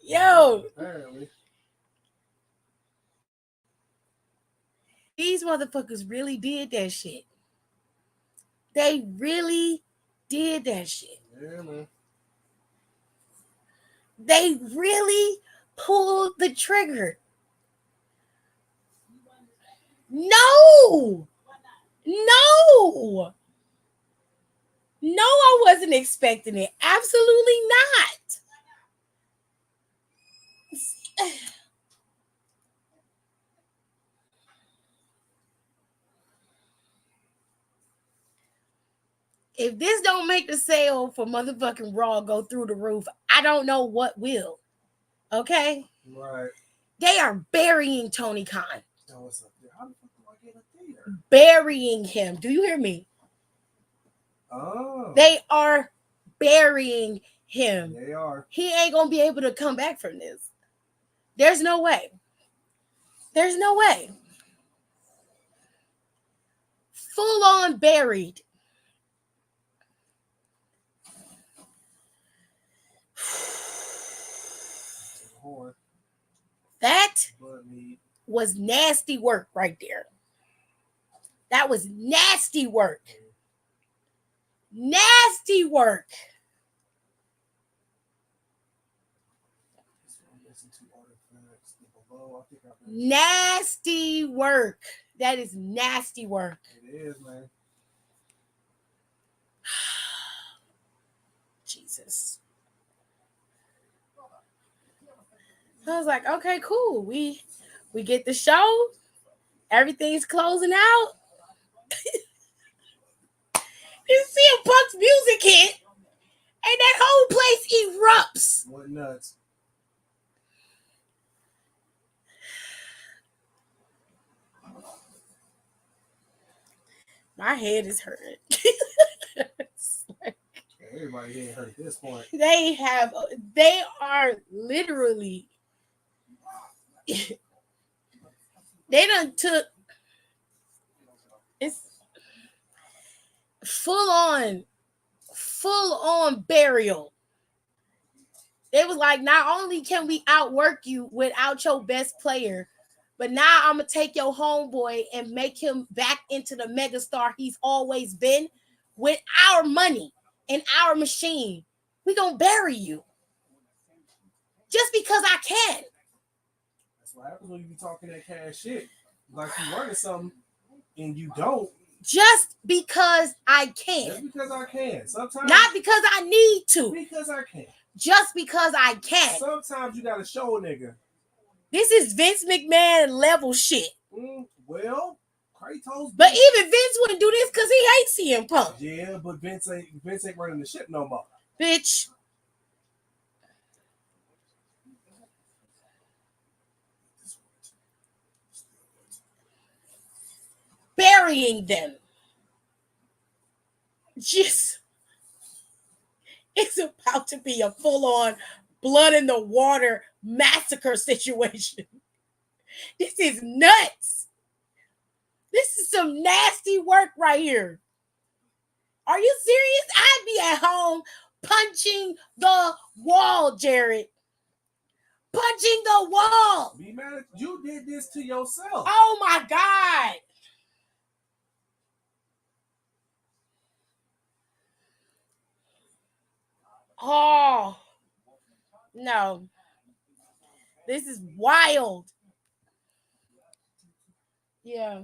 Yo, Apparently. these motherfuckers really did that shit. They really did that shit. Yeah, man. They really pulled the trigger. No, no, no, I wasn't expecting it. Absolutely not. If this don't make the sale for motherfucking Raw go through the roof, I don't know what will. Okay? Right. They are burying Tony Khan. Now what's up there? How the fuck do I get up there? Burying him. Do you hear me? Oh. They are burying him. They are. He ain't gonna be able to come back from this. There's no way. There's no way. Full on buried. That was nasty work right there. That was nasty work. Nasty work. Nasty work. That is nasty work. It is, man. Jesus. I was like, okay, cool. We get the show. Everything's closing out. You see a Punk's music hit, and that whole place erupts. What nuts? My head is hurting. Everybody here hurt at this point. They are literally, they done took, it's full on burial. They was like, not only can we outwork you without your best player, but now I'm going to take your homeboy and make him back into the megastar he's always been with our money and our machine. We going to bury you. Just because I can. That's what happens when you be talking that cash shit. Like you learning something and you don't. Just because I can. Just because I can. Sometimes. Not because I need to. Because I can. Just because I can. Sometimes you got to show a nigga. This is Vince McMahon level shit. Well, Kratos. But even Vince wouldn't do this because he hates CM Punk. Yeah, but Vince ain't running the ship no more. Bitch. Burying them. Just, it's about to be a full-on blood in the water massacre situation. This is nuts. This is some nasty work right here. Are you serious? I'd be at home punching the wall, Jared. Punching the wall. Be mad at you did this to yourself. Oh my God. Oh, no. This is wild. Yeah.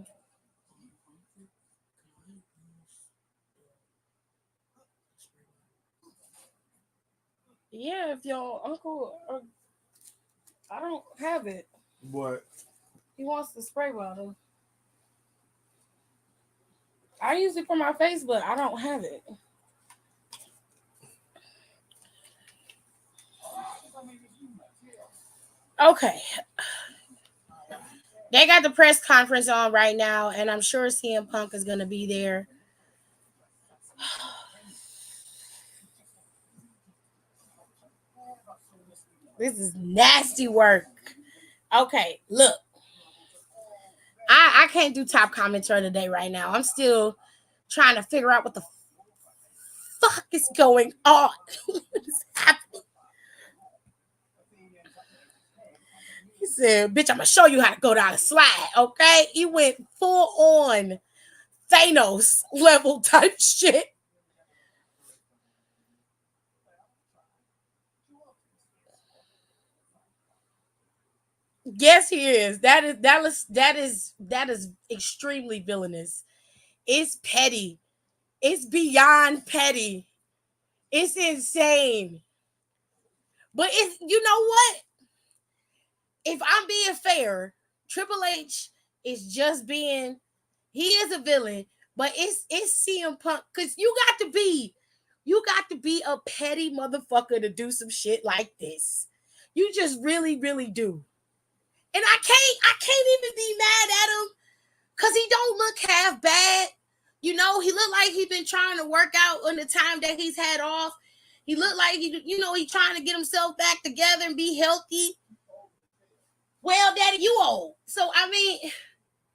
Yeah, if your uncle, I don't have it. What? He wants the spray bottle. I use it for my face, but I don't have it. Okay. They got the press conference on right now, and I'm sure CM Punk is going to be there. This is nasty work. Okay, look. I can't do top commentary today right now. I'm still trying to figure out what the fuck is going on. What is happening? He said, bitch, I'm gonna show you how to go down a slide, okay? He went full on Thanos level type shit. Yes, he is. That is extremely villainous. It's petty. It's beyond petty. It's insane. But it's, you know what? If I'm being fair, Triple H is just being, he is a villain, but it's CM Punk, because you got to be a petty motherfucker to do some shit like this. You just really, really do. And I can't even be mad at him because he don't look half bad. He looked like he been trying to work out on the time that he's had off. He looked like he's trying to get himself back together and be healthy. Well, daddy, you old. So I mean,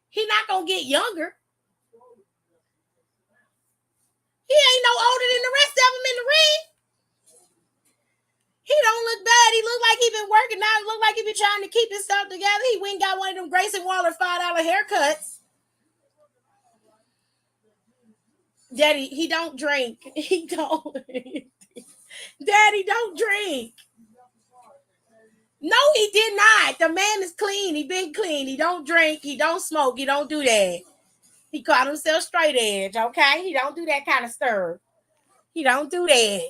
he not gonna get younger. He ain't no older than the rest of them in the ring. He don't look bad. He look like he been working out. He look like he been trying to keep his stuff together. He went and got one of them Grayson Waller $5 haircuts. Daddy, he don't drink. He don't. Daddy, don't drink. No, he did not. The man is clean. He been clean. He don't drink. He don't smoke. He don't do that. He called himself straight edge, okay? He don't do that kind of stuff. He don't do that.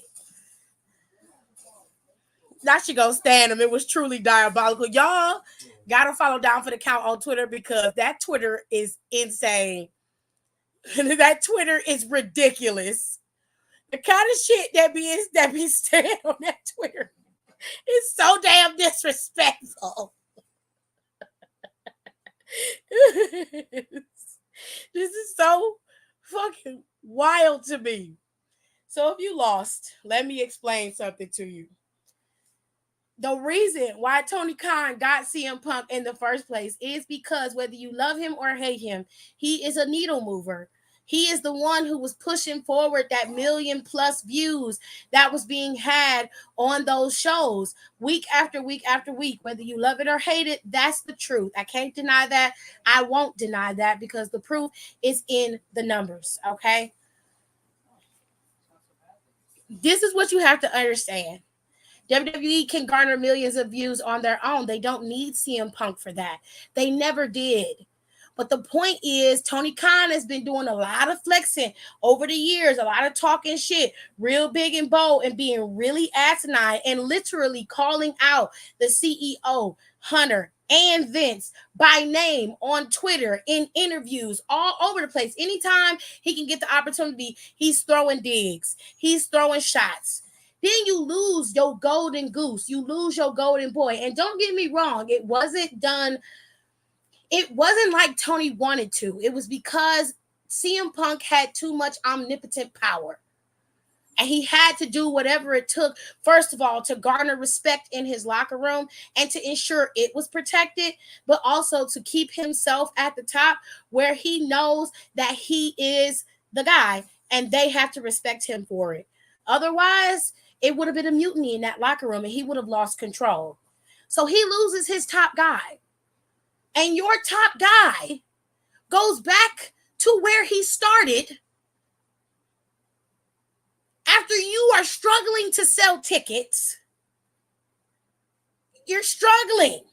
Now she gonna stand him. It was truly diabolical. Y'all gotta follow down for the count on Twitter because that Twitter is insane. That Twitter is ridiculous. The kind of shit that be staying on that Twitter is so damn disrespectful. This is so fucking wild to me. So if you lost, let me explain something to you. The reason why Tony Khan got CM Punk in the first place is because whether you love him or hate him, he is a needle mover. He is the one who was pushing forward that million plus views that was being had on those shows week after week after week. Whether you love it or hate it, that's the truth. I can't deny that. I won't deny that because the proof is in the numbers. Okay. This is what you have to understand. WWE can garner millions of views on their own. They don't need CM Punk for that. They never did. But the point is, Tony Khan has been doing a lot of flexing over the years, a lot of talking shit, real big and bold, and being really asinine and literally calling out the CEO, Hunter, and Vince by name on Twitter, in interviews, all over the place. Anytime he can get the opportunity, he's throwing digs, he's throwing shots. Then you lose your golden goose. You lose your golden boy. And don't get me wrong, it wasn't done. It wasn't like Tony wanted to. It was because CM Punk had too much omnipotent power. And he had to do whatever it took, first of all, to garner respect in his locker room and to ensure it was protected, but also to keep himself at the top where he knows that he is the guy and they have to respect him for it. Otherwise, it would have been a mutiny in that locker room and he would have lost control. So he loses his top guy. And your top guy goes back to where he started after you are struggling to sell tickets. You're struggling.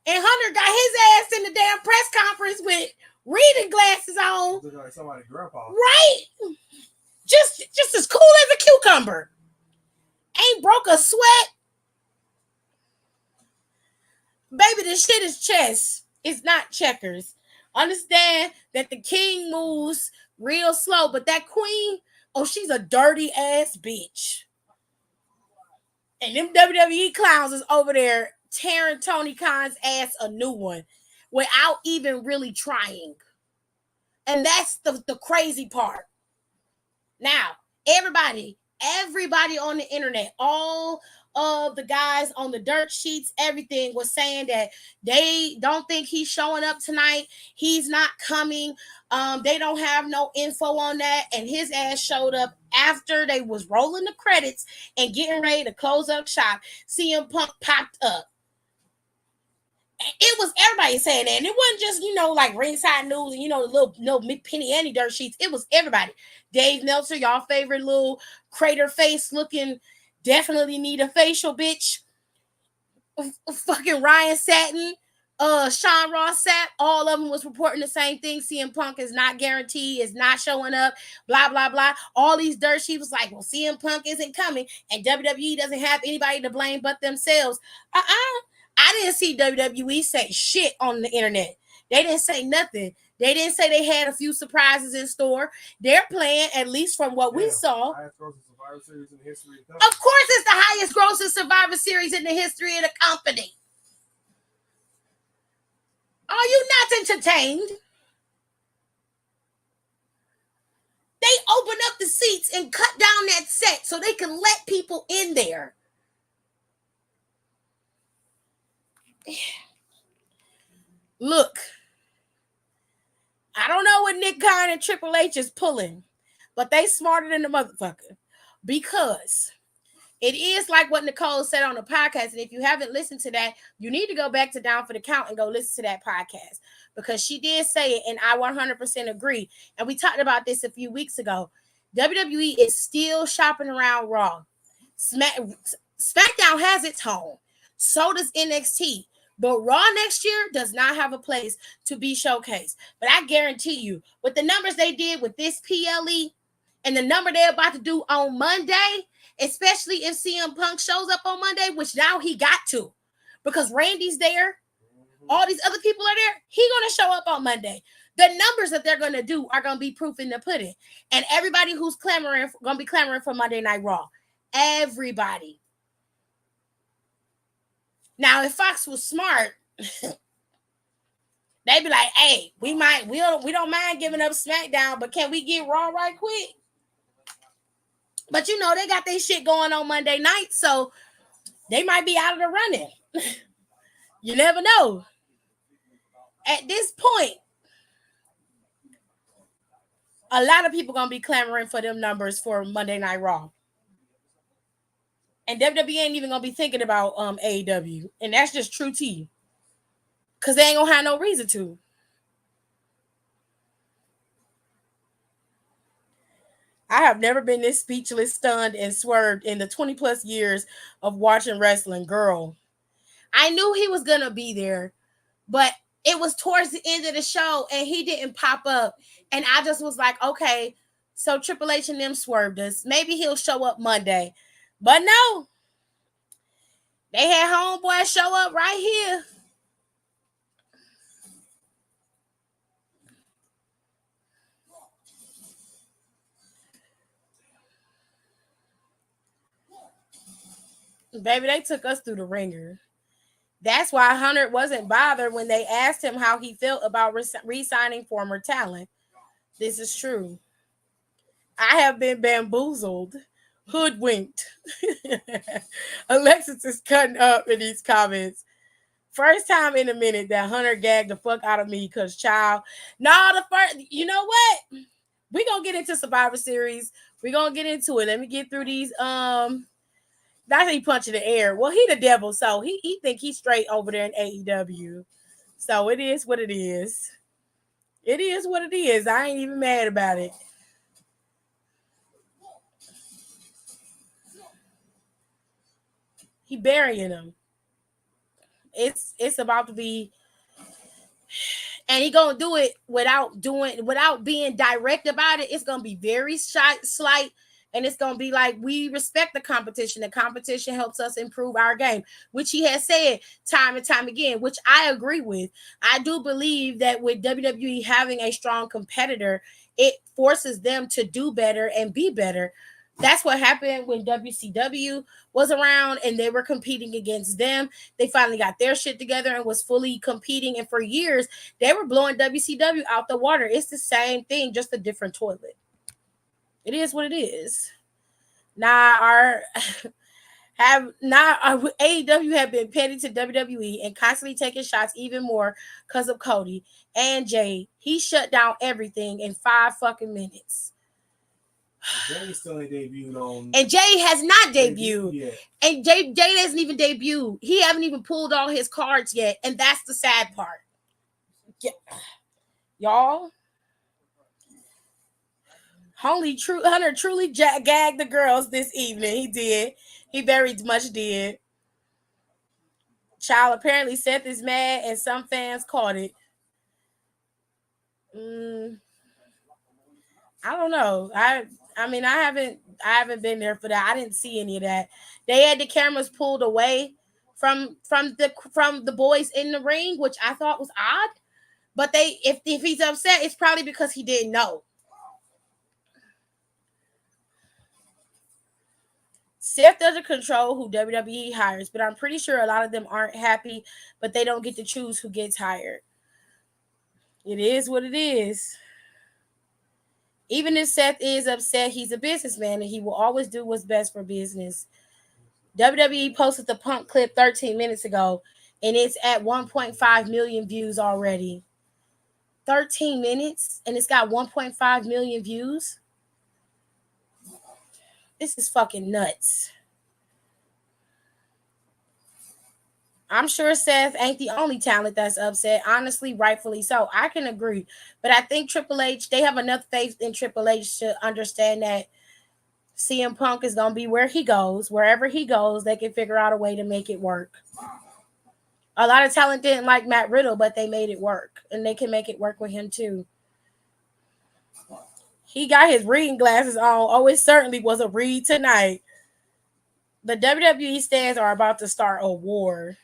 And Hunter got his ass in the damn press conference with reading glasses on. Looking like somebody's grandpa. Right? Just as cool as a cucumber. Ain't broke a sweat. Baby, this shit is chess. It's not checkers. Understand that the king moves real slow, but that queen, oh, she's a dirty ass bitch. And them WWE clowns is over there tearing Tony Khan's ass a new one without even really trying. And that's the crazy part. Now, everybody on the internet, all of the guys on the dirt sheets, everything was saying that they don't think he's showing up tonight. He's not coming. They don't have no info on that. And his ass showed up after they was rolling the credits and getting ready to close up shop. CM Punk popped up. It was everybody saying that. And it wasn't just, like ringside news and, the little no penny Annie dirt sheets. It was everybody. Dave Meltzer, y'all favorite little crater face looking, definitely need a facial bitch. Fucking Ryan Satin, Sean Ross Sapp, all of them was reporting the same thing. CM Punk is not guaranteed, is not showing up, blah, blah, blah. All these dirt sheets was like, well, CM Punk isn't coming, and WWE doesn't have anybody to blame but themselves. I didn't see WWE say shit on the internet. They didn't say nothing. They didn't say they had a few surprises in store. They're playing, at least from what we saw. Of course, it's the highest grossing Survivor Series in the history of the company. Are you not entertained? They open up the seats and cut down that set so they can let people in there. Look, I don't know what Nick Khan and Triple H is pulling, but they smarter than the motherfucker, because it is like what Nicole said on the podcast. And if you haven't listened to that, you need to go back to Down for the Count and go listen to that podcast, because she did say it, and I 100% agree. And we talked about this a few weeks ago. WWE is still shopping around Raw. SmackDown has its home. So does NXT. But Raw next year does not have a place to be showcased. But I guarantee you, with the numbers they did with this PLE and the number they're about to do on Monday, especially if CM Punk shows up on Monday, which now he got to, because Randy's there, all these other people are there, he's going to show up on Monday. The numbers that they're going to do are going to be proof in the pudding. And everybody who's going to be clamoring for Monday Night Raw. Everybody. Now, if Fox was smart, they'd be like, hey, we don't mind giving up SmackDown, but can we get Raw right quick? But they got their shit going on Monday night, so they might be out of the running. You never know. At this point, a lot of people gonna be clamoring for them numbers for Monday Night Raw. And WWE ain't even gonna be thinking about AEW. And that's just true tea. Cause they ain't gonna have no reason to. I have never been this speechless, stunned, and swerved in the 20 plus years of watching wrestling. Girl, I knew he was gonna be there, but it was towards the end of the show and he didn't pop up. And I just was like, okay, so Triple H and them swerved us. Maybe he'll show up Monday. But no, they had homeboy show up right here. Baby, they took us through the ringer. That's why Hunter wasn't bothered when they asked him how he felt about re-signing former talent. This is true. I have been bamboozled, hoodwinked. Alexis is cutting up in these comments. First time in a minute that Hunter gagged the fuck out of me because, child, the first, you know what? We're going to get into Survivor Series. We're going to get into it. Let me get through these, that's he punching the air. Well, he the devil, so he think he's straight over there in AEW. So it is what it is. It is what it is. I ain't even mad about it. He burying him. It's about to be, and he gonna do it without being direct about it. It's gonna be very slight. And it's going to be like, we respect the competition. The competition helps us improve our game, which he has said time and time again, which I agree with. I do believe that with WWE having a strong competitor, it forces them to do better and be better. That's what happened when WCW was around and they were competing against them. They finally got their shit together and was fully competing. And for years, they were blowing WCW out the water. It's the same thing, just a different toilet. It is what it is. AEW have been petty to WWE and constantly taking shots even more because of Cody and Jay. He shut down everything in 5 fucking minutes. And Jay still ain't debuted on And Jay has not debut debuted. yet. And Jay doesn't even debut. He haven't even pulled all his cards yet. And that's the sad part. Yeah. Y'all, Hunter truly gagged the girls this evening. He did. He very much did. Child, apparently Seth is mad and some fans caught it. Mm, I don't know. I mean I haven't been there for that. I didn't see any of that. They had the cameras pulled away from the boys in the ring, which I thought was odd. But if he's upset, it's probably because he didn't know. Seth doesn't control who WWE hires, but I'm pretty sure a lot of them aren't happy, but they don't get to choose who gets hired. It is what it is. Even if Seth is upset, he's a businessman and he will always do what's best for business. WWE posted the Punk clip 13 minutes ago and it's at 1.5 million views already. 13 minutes and it's got 1.5 million views. This is fucking nuts. I'm sure Seth ain't the only talent that's upset. Honestly, rightfully so. I can agree. But I think Triple H, they have enough faith in Triple H to understand that CM Punk is going to be where he goes. Wherever he goes, they can figure out a way to make it work. A lot of talent didn't like Matt Riddle, but they made it work. And they can make it work with him too. He got his reading glasses on. Oh, it certainly was a read tonight. The WWE stands are about to start a war.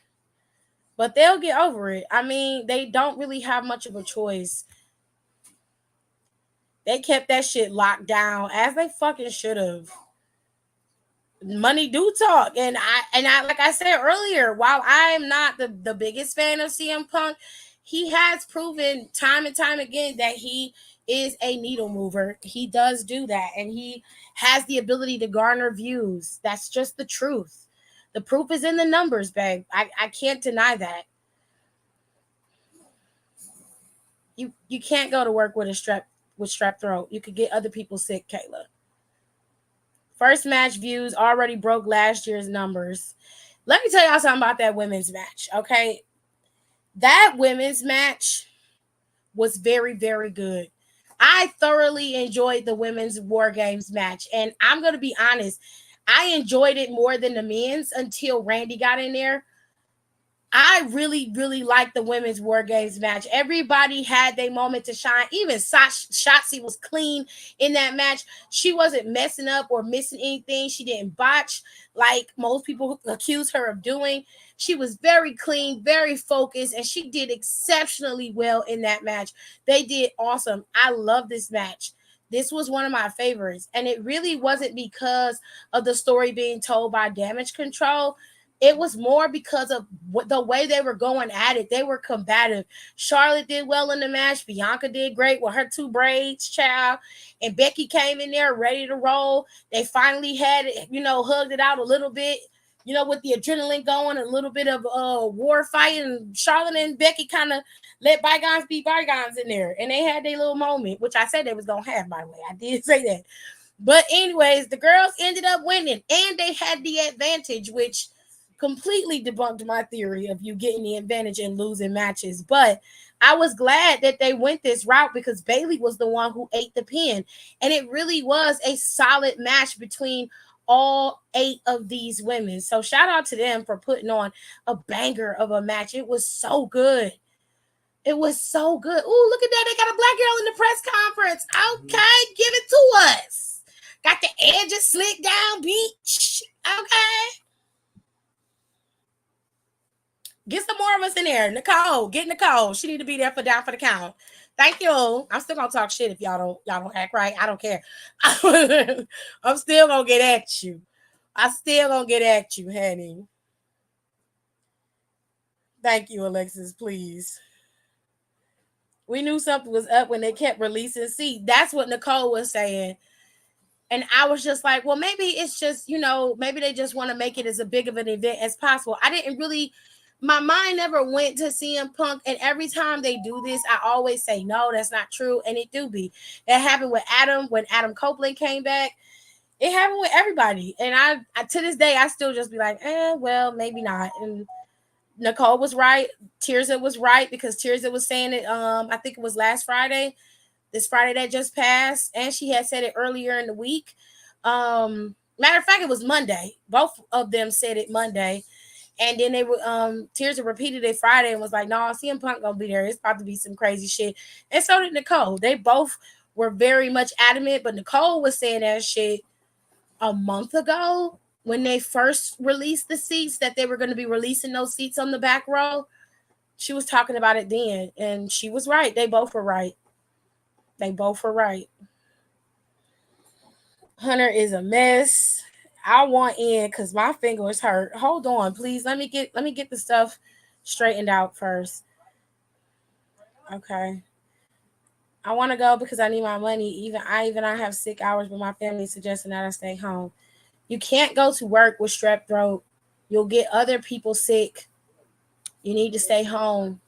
But they'll get over it. I mean, they don't really have much of a choice. They kept that shit locked down as they fucking should have. Money do talk, and I like I said earlier, while I am not the biggest fan of CM Punk, he has proven time and time again that he is a needle mover. He does do that, and he has the ability to garner views. That's just the truth. The proof is in the numbers, babe. I can't deny that. You can't go to work with strep throat. You could get other people sick, Kayla. First match views already broke last year's numbers. Let me tell y'all something about that women's match, okay? That women's match was very, very good. I thoroughly enjoyed the women's War Games match. And I'm going to be honest, I enjoyed it more than the men's until Randy got in there. I really, really liked the women's War Games match. Everybody had their moment to shine. Even Shotzi was clean in that match. She wasn't messing up or missing anything. She didn't botch like most people accuse her of doing. She was very clean, very focused, and she did exceptionally well in that match. They did awesome. I love this match. This was one of my favorites. And it really wasn't because of the story being told by Damage Control. It was more because of the way they were going at it. They were combative. Charlotte did well in the match. Bianca did great with her two braids, child. And Becky came in there ready to roll. They finally had it, hugged it out a little bit, with the adrenaline going, a little bit of war fight. And Charlotte and Becky kind of let bygones be bygones in there. And they had their little moment, which I said they was going to have, by the way. I did say that. But anyways, the girls ended up winning. And they had the advantage, which completely debunked my theory of you getting the advantage and losing matches. But I was glad that they went this route because Bayley was the one who ate the pin. And it really was a solid match between all 8 of these women. So shout out to them for putting on a banger of a match. It was so good. It was so good. Ooh, look at that. They got a black girl in the press conference. Okay, give it to us. Got the edges slick down, beach. Okay. Get some more of us in there. Nicole, get Nicole. She need to be there for down for the count. Thank you. I'm still gonna talk shit if y'all don't act right. I don't care. I'm still gonna get at you. I still gonna get at you, honey. Thank you, Alexis. Please. We knew something was up when they kept releasing. See, that's what Nicole was saying. And I was just like, well, maybe it's just, maybe they just want to make it as a big of an event as possible. I didn't really My mind never went to CM Punk, and every time they do this, I always say no, that's not true, and it do be. That happened with Adam when Adam Copeland came back. It happened with everybody, and I to this day I still just be like, well, maybe not. And Nicole was right, Tirza was right because Tirza was saying it. I think it was last Friday, this Friday that just passed, and she had said it earlier in the week. Matter of fact, it was Monday. Both of them said it Monday. And then they were Tears repeated it Friday and was like, "No, CM Punk gonna be there. It's about to be some crazy shit." And so did Nicole. They both were very much adamant, but Nicole was saying that shit a month ago when they first released the seats that they were going to be releasing those seats on the back row. She was talking about it then, and she was right. They both were right. They both were right. Hunter is a mess. I want in because my finger is hurt. Hold on, please. Let me get the stuff straightened out first. Okay. I want to go because I need my money. Even I have sick hours, but my family suggesting that I stay home. You can't go to work with strep throat. You'll get other people sick. You need to stay home.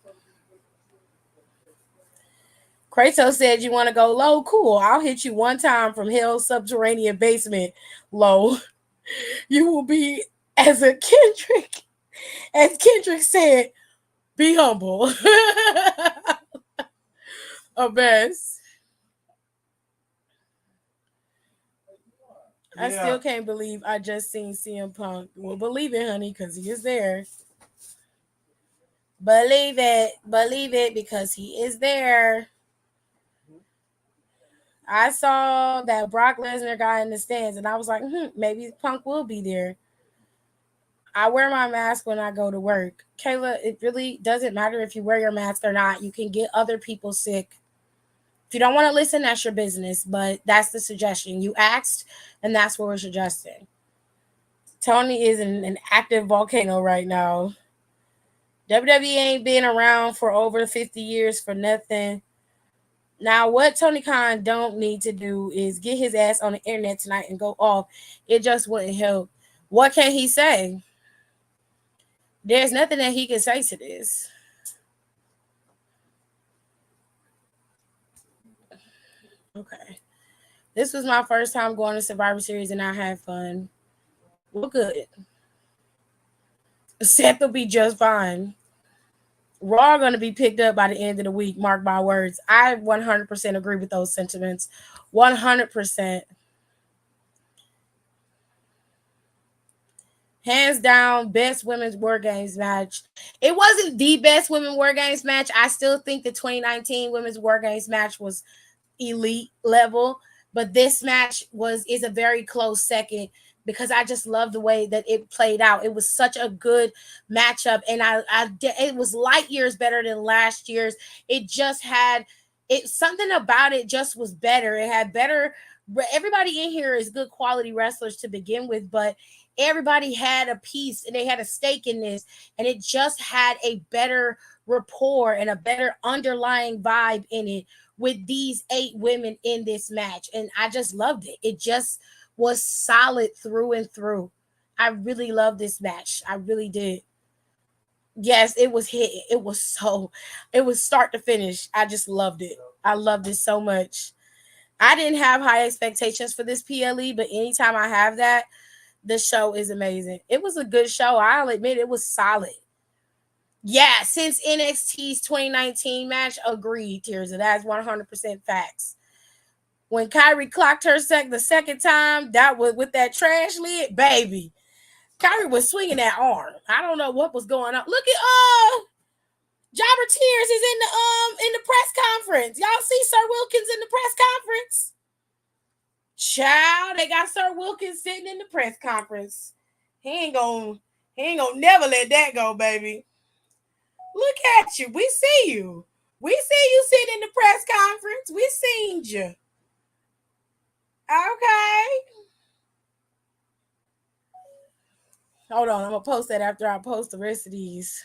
Kratos said you want to go low. Cool. I'll hit you one time from hell's subterranean basement. Low. You will be as a Kendrick. As Kendrick said, be humble. A mess. I Yeah, still can't believe I just seen CM Punk. Well, believe it, honey, because he is there. Believe it. Believe it because he is there. I saw that Brock Lesnar guy in the stands, and I was like, maybe Punk will be there. I wear my mask when I go to work. Kayla, it really doesn't matter if you wear your mask or not. You can get other people sick. If you don't want to listen, that's your business, but that's the suggestion. You asked, and that's what we're suggesting. Tony is in an active volcano right now. WWE ain't been around for over 50 years for nothing. Now, what Tony Khan don't need to do is get his ass on the internet tonight and go off. It just wouldn't help. What can he say? There's nothing that he can say to this. Okay. This was my first time going to Survivor Series and I had fun. Well, good. Seth will be just fine. Raw going to be picked up by the end of the week, mark my words. I 100% agree with those sentiments. 100%. Hands down, best women's War Games match. It wasn't the best women War Games match. I still think the 2019 women's War Games match was elite level, but this match is a very close second because I just love the way that it played out. It was such a good matchup, and it was light years better than last year's. It just had something about it just was better. It had better. Everybody in here is good quality wrestlers to begin with, but everybody had a piece and they had a stake in this, and it just had a better rapport and a better underlying vibe in it with these 8 women in this match. And I just loved it. It just was solid through and through. I really loved this match. I really did. Yes, it was hit. It was start to finish. I just loved it. I loved it so much. I didn't have high expectations for this PLE, but anytime I have that, the show is amazing. It was a good show. I'll admit it was solid. Yeah, since NXT's 2019 match, agreed, Tears. That's 100% facts. When Kyrie clocked her the second time, that was with that trash lid, baby. Kyrie was swinging that arm. I don't know what was going on. Look at Jobber Tears is in the press conference. Y'all see Sir Wilkins in the press conference? Child, they got Sir Wilkins sitting in the press conference. He ain't gonna never let that go, baby. Look at you. We see you. We see you sitting in the press conference. We seen you. Okay. Hold on. I'm gonna post that after I post the rest of these.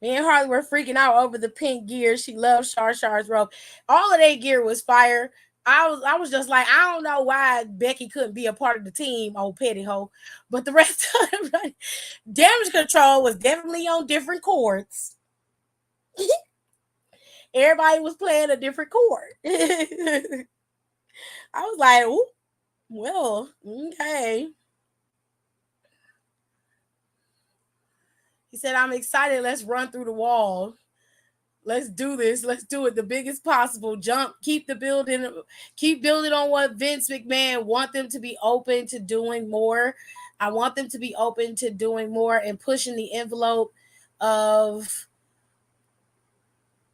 Me and Harley were freaking out over the pink gear. She loves Char's robe. All of their gear was fire. I was just like, I don't know why Becky couldn't be a part of the team, old petty hoe. But the rest Damage control was definitely on different chords. Everybody was playing a different chord. I was like, ooh, well, okay. He said, I'm excited. Let's run through the wall. Let's do this. Let's do it the biggest possible. Jump, keep building on what Vince McMahon want them to be open to doing more. I want them to be open to doing more and pushing the envelope of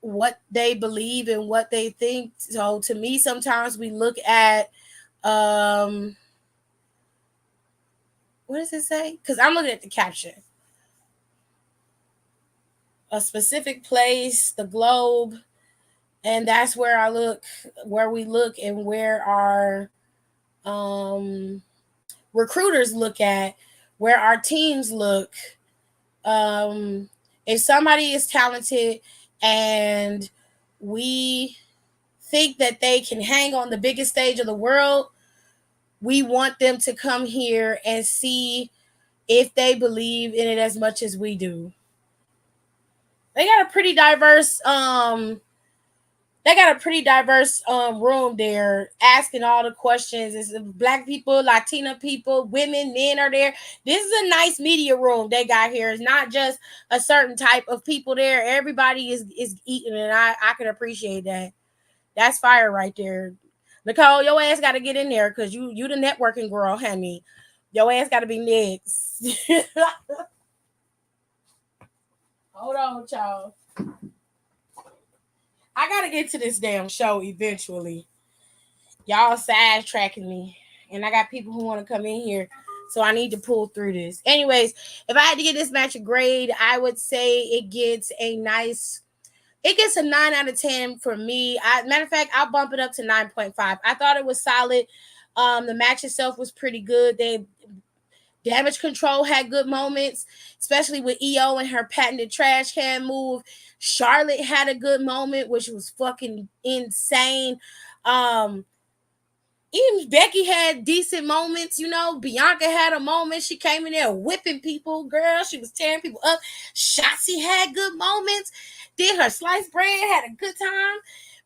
what they believe and what they think. So to me, sometimes we look at what does it say? Because I'm looking at the caption. A specific place, the globe, and that's where I look, where we look, and where our um, recruiters look at, where our teams look. Um, if somebody is talented and we think that they can hang on the biggest stage of the world, we want them to come here and see if they believe in it as much as we do. They got a pretty diverse room there, asking all the questions. It's black people, Latina people, women, men are there. This is a nice media room they got here. It's not just a certain type of people there. Everybody is eating, and I can appreciate that. That's fire right there. Nicole, your ass got to get in there because you the networking girl, honey. Your ass got to be next. Hold on, child. I gotta get to this damn show eventually. Y'all sidetracking me, and I got people who want to come in here, so I need to pull through this. Anyways, if I had to give this match a grade, I would say it gets a 9 out of 10 for me. Matter of fact, I'll bump it up to 9.5. I thought it was solid. The match itself was pretty good. They Damage Control had good moments, especially with EO and her patented trash can move. Charlotte had a good moment, which was fucking insane. Um, Even Becky had decent moments, you know. Bianca had a moment. She came in there whipping people, girl. She was tearing people up. Shotzi had good moments. Did her sliced bread, had a good time.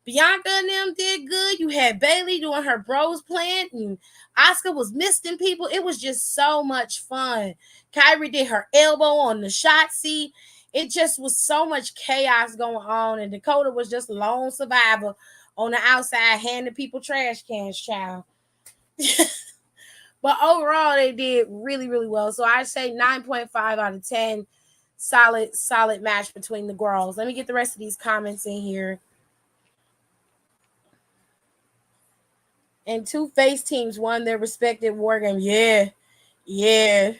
Bianca and them did good. You had Bailey doing her bros plant, and Oscar was misting people. It was just so much fun. Kyrie did her elbow on the Shotzi. It just was so much chaos going on, and Dakota was just a lone survivor on the outside handing people trash cans, child. But overall, they did really, really well. So I say 9.5 out of 10. Solid match between the girls. Let me get the rest of these comments in here. And two face teams won their respective war game. Yeah. Yeah.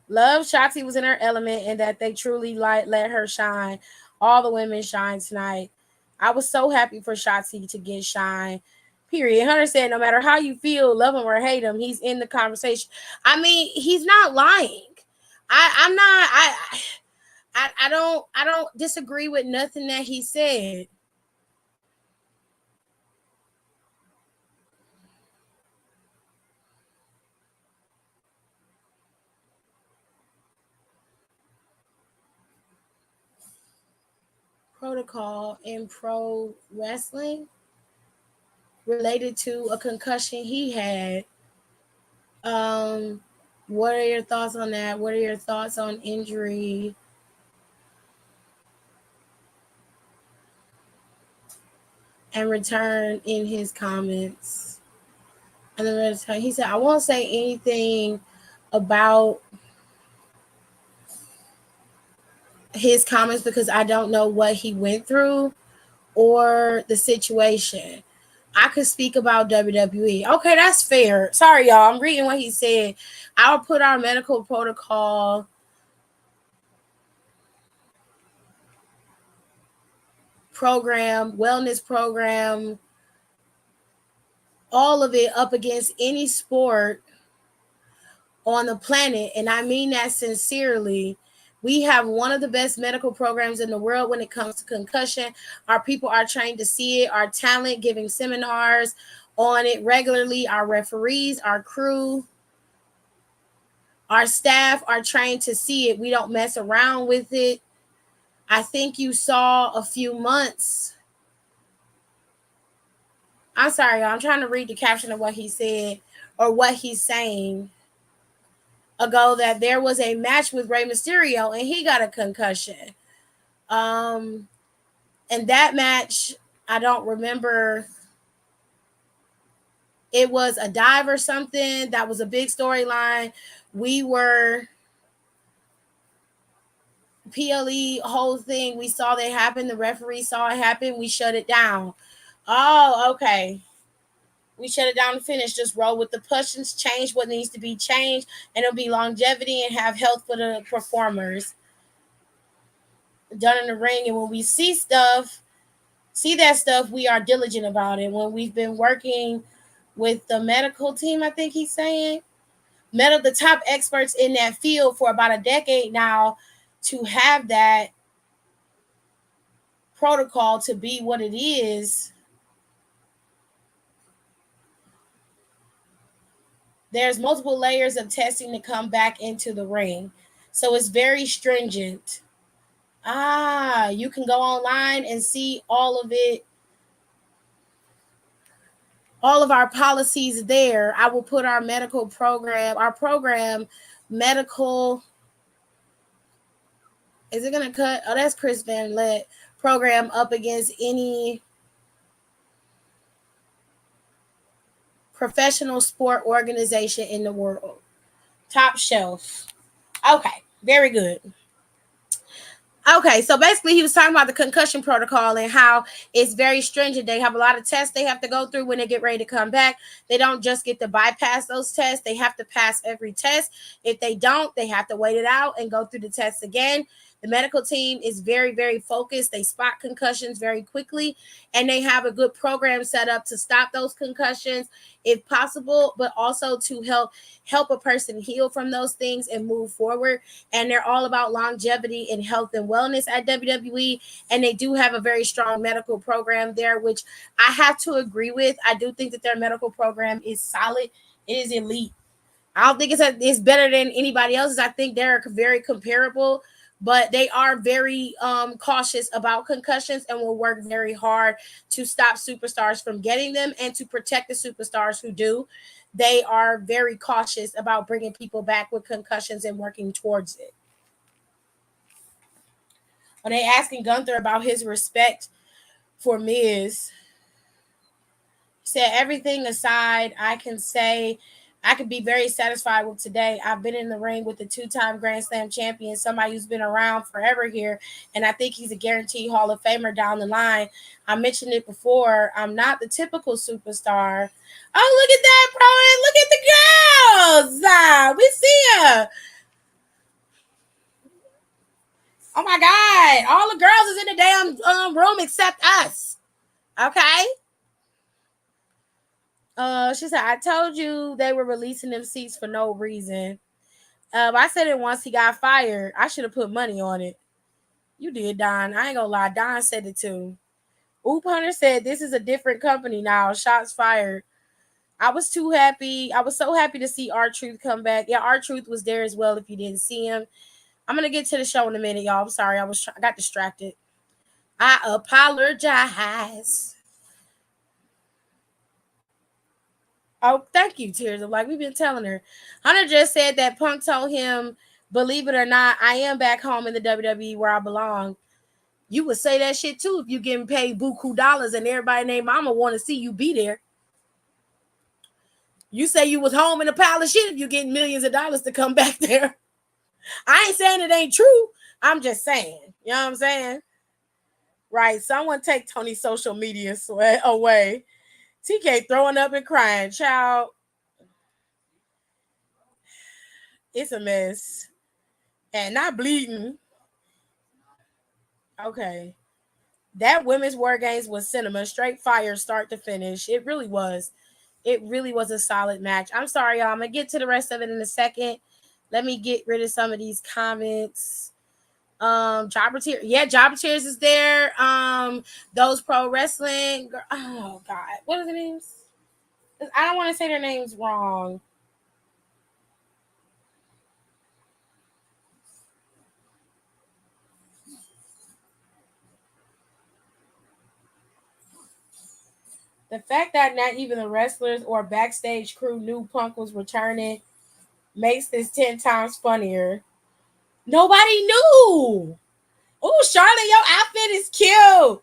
Love Shotzi was in her element and that they truly let her shine. All the women shine tonight. I was so happy for Shotzi to get shine. Period. Hunter said, no matter how you feel, love him or hate him, he's in the conversation. I mean, he's not lying. I'm not. I don't disagree with nothing that he said. Protocol in pro wrestling related to a concussion he had. Um, what are your thoughts on that? What are your thoughts on injury? And return in his comments. And then return, he said, I won't say anything about his comments because I don't know what he went through or the situation. I could speak about WWE. Okay, that's fair. Sorry, y'all. I'm reading what he said. I'll put our medical protocol wellness program, all of it up against any sport on the planet. And I mean that sincerely We have one of the best medical programs in the world when it comes to concussion. Our people are trained to see it, our talent giving seminars on it regularly, our referees, our crew, our staff are trained to see it. We don't mess around with it. I think you saw a few months. I'm sorry, y'all. I'm trying to read the caption of what he said or what he's saying ago that there was a match with Rey Mysterio and he got a concussion. Um, and that match, I don't remember. It was a dive or something. That was a big storyline. We were PLE whole thing. We saw that happen. The referee saw it happen. We shut it down. Oh, okay. We shut it down and finish. Just roll with the pushes, change what needs to be changed, and it'll be longevity and have health for the performers done in the ring. And when we see that stuff, we are diligent about it. When we've been working with the medical team, I think he's saying, the top experts in that field for about a decade now, to have that protocol to be what it is. There's multiple layers of testing to come back into the ring. So it's very stringent. You can go online and see all of it, all of our policies there. I will put our program, medical. Is it going to cut? Oh, that's Chris Van Lett program up against any professional sport organization in the world. Top shelf. Okay, very good. Okay, so basically he was talking about the concussion protocol and how it's very stringent. They have a lot of tests they have to go through when they get ready to come back. They don't just get to bypass those tests. They have to pass every test. If they don't, they have to wait it out and go through the tests again. The medical team is very, very focused. They spot concussions very quickly, and they have a good program set up to stop those concussions if possible, but also to help a person heal from those things and move forward. And they're all about longevity and health and wellness at WWE. And they do have a very strong medical program there, which I have to agree with. I do think that their medical program is solid. It is elite. I don't think it's better than anybody else's. I think they're very comparable, but they are very cautious about concussions and will work very hard to stop superstars from getting them and to protect the superstars who do. They are very cautious about bringing people back with concussions and working towards it. When they asking Gunther about his respect for Miz, said everything aside, I can say I could be very satisfied with today. I've been in the ring with the two-time Grand Slam champion, somebody who's been around forever here, and I think he's a guaranteed Hall of Famer down the line. I mentioned it before. I'm not the typical superstar. Oh, look at that, bro, and look at the girls. We see her. Oh my God, all the girls is in the damn room except us. Okay. She said, I told you they were releasing them seats for no reason. I said it once he got fired. I should have put money on it. You did, Don. I ain't gonna lie. Don said it too. Oop Hunter said this is a different company now. Shots fired. I was too happy. I was so happy to see R-Truth come back. Yeah, R-Truth was there as well if you didn't see him. I'm gonna get to the show in a minute, y'all. I'm sorry. I got distracted. I apologize. Oh, thank you, Tears of Like we've been telling her. Hunter just said that Punk told him, believe it or not, I am back home in the WWE where I belong. You would say that shit too if you getting paid buku dollars and everybody named mama want to see you be there. You say you was home in a pile of shit if you getting millions of dollars to come back there. I ain't saying it ain't true. I'm just saying. You know what I'm saying? Right. Someone take Tony's social media sweat away. TK throwing up and crying. Child, it's a mess. And not bleeding. Okay. That women's war games was cinema, straight fire, start to finish. It really was. It really was a solid match. I'm sorry, y'all. I'm gonna get to the rest of it in a second. Let me get rid of some of these comments. Jobber Tears. Yeah, Jobber Tears is there. Those pro wrestling. Oh God, what are the names? I don't want to say their names wrong. The fact that not even the wrestlers or backstage crew knew Punk was returning makes this 10 times funnier. Nobody knew. Oh, Charlotte, your outfit is cute.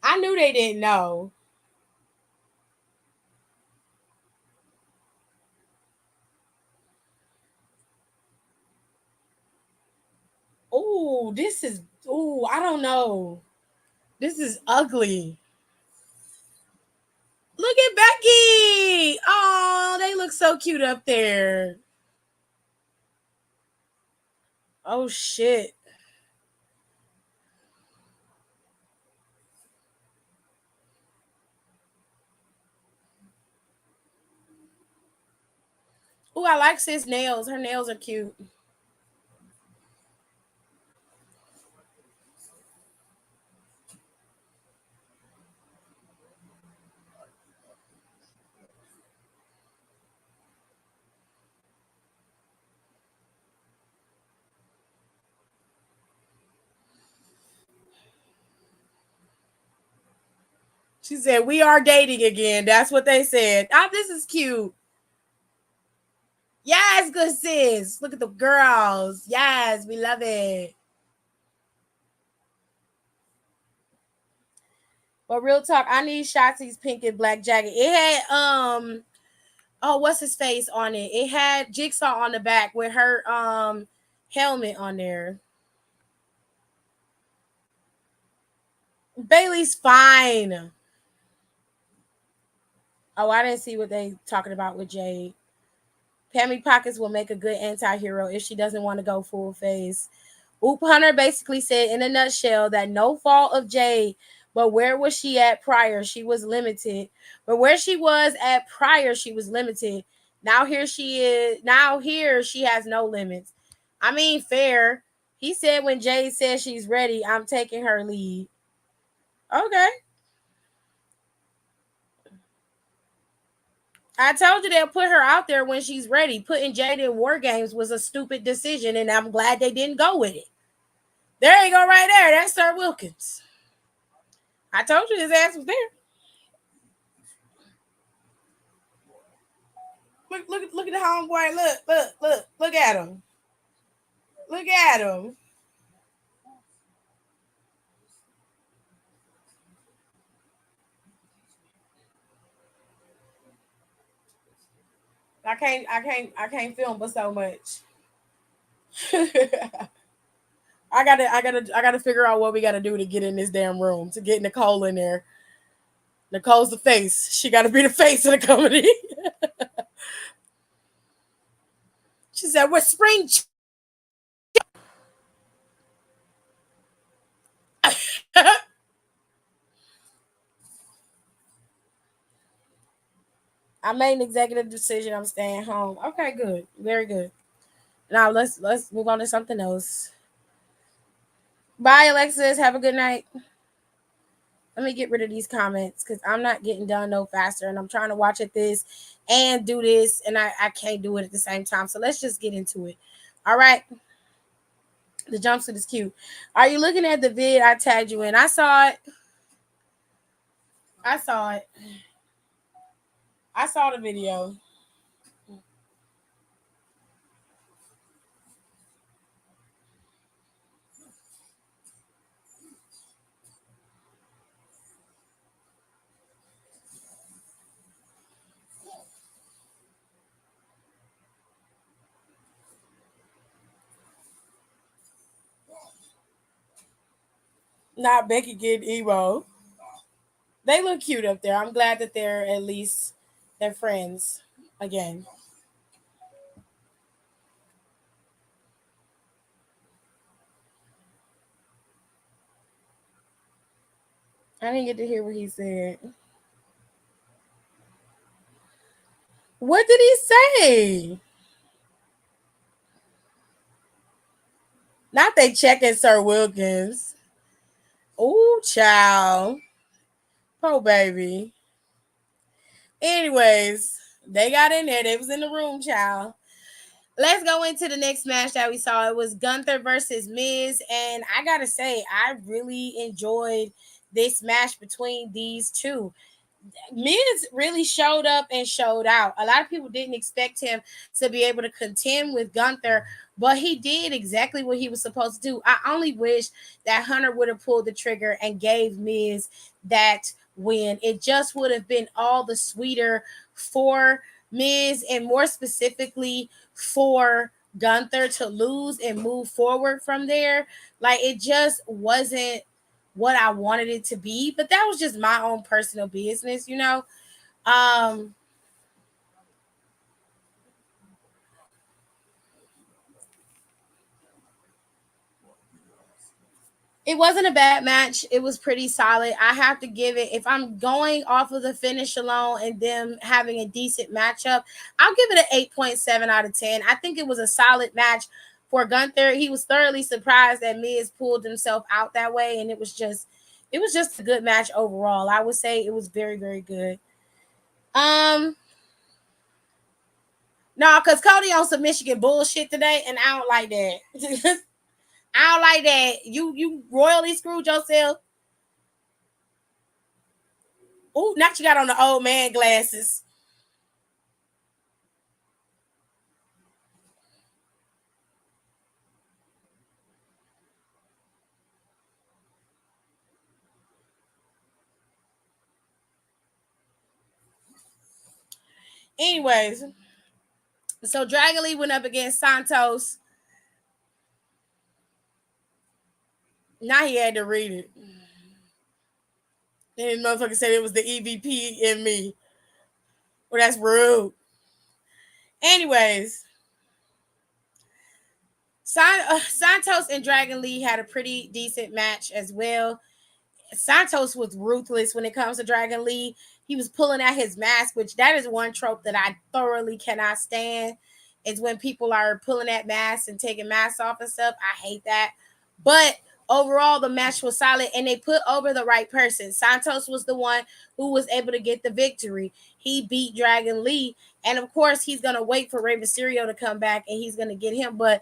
I knew they didn't know. Oh, this is. Oh, I don't know. This is ugly. Look at Becky. Oh, they look so cute up there. Oh shit. Oh, I like sis nails. Her nails are cute. She said, "We are dating again." That's what they said. Oh, this is cute. Yes, good sis. Look at the girls. Yes, we love it. But real talk, I need Shotzi's pink and black jacket. It had oh, what's his face on it? It had Jigsaw on the back with her helmet on there. Bailey's fine. Oh, I didn't see what they talking about with Jade. Pammy Pockets will make a good anti-hero if she doesn't want to go full phase. Oop Hunter basically said in a nutshell that no fault of Jade, but where was she at prior? She was limited. But where she was at prior, she was limited. Now here she is. Now here she has no limits. I mean, fair. He said when Jade says she's ready, I'm taking her lead. Okay. I told you they'll put her out there when she's ready. Putting Jade in War Games was a stupid decision, and I'm glad they didn't go with it. There you go, right there. That's Sir Wilkins. I told you his ass was there. Look at the homeboy. Look at him. Look at him. I can't film but so much. I gotta figure out what we gotta do to get in this damn room to get Nicole in there. Nicole's the face. She gotta be the face of the company. She said, "We're spring." I made an executive decision. I'm staying home. Okay, good, very good. Now let's move on to something else. Bye, Alexis. Have a good night. Let me get rid of these comments because I'm not getting done no faster, and I'm trying to watch at this and do this, and I can't do it at the same time. So let's just get into it. All right. The jumpsuit is cute. Are you looking at the vid I tagged you in? I saw it. I saw it. I saw the video. Not Becky getting emo. They look cute up there. I'm glad that they're at least they're friends again. I didn't get to hear what he said. What did he say? Not they checking Sir Wilkins. Ooh, child. Poor baby. Anyways, they got in there. They was in the room, child. Let's go into the next match that we saw. It was Gunther versus Miz, and I gotta say, I really enjoyed this match between these two. Miz really showed up and showed out. A lot of people didn't expect him to be able to contend with Gunther, but he did exactly what he was supposed to do. I only wish that Hunter would have pulled the trigger and gave Miz that win. It just would have been all the sweeter for Miz, and more specifically for Gunther to lose and move forward from there. Like, it just wasn't what I wanted it to be, but that was just my own personal business, you know. Um it wasn't a bad match. It was pretty solid. I have to give it, if I'm going off of the finish alone and them having a decent matchup, I'll give it an 8.7 out of 10. I think it was a solid match for Gunther. He was thoroughly surprised that Miz pulled himself out that way, and it was just a good match overall. I would say it was very, very good. Um No, because Cody on some Michigan bullshit today, and I don't like that. I don't like that. You royally screwed yourself. Ooh, not you got on the old man glasses. Anyways, so Dragon Lee went up against Santos. Now he had to read it. And the motherfucker said it was the EVP in me. Well, that's rude. Anyways, Santos and Dragon Lee had a pretty decent match as well. Santos was ruthless when it comes to Dragon Lee. He was pulling at his mask, which that is one trope that I thoroughly cannot stand. Is when people are pulling at masks and taking masks off and stuff. I hate that. But overall, the match was solid, and they put over the right person. Santos was the one who was able to get the victory. He beat Dragon Lee, and of course, he's gonna wait for Rey Mysterio to come back, and he's gonna get him. But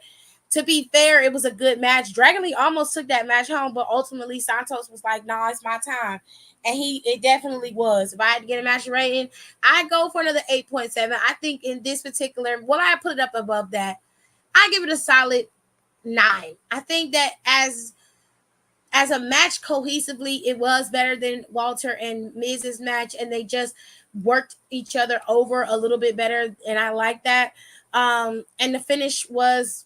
to be fair, it was a good match. Dragon Lee almost took that match home, but ultimately Santos was like, "Nah, it's my time," and it definitely was. If I had to get a match rating, I'd go for another 8.7. I think in this particular, well, I put it up above that. I give it a solid 9. I think that as a match cohesively, it was better than Walter and Miz's match, and they just worked each other over a little bit better, and I like that. And the finish was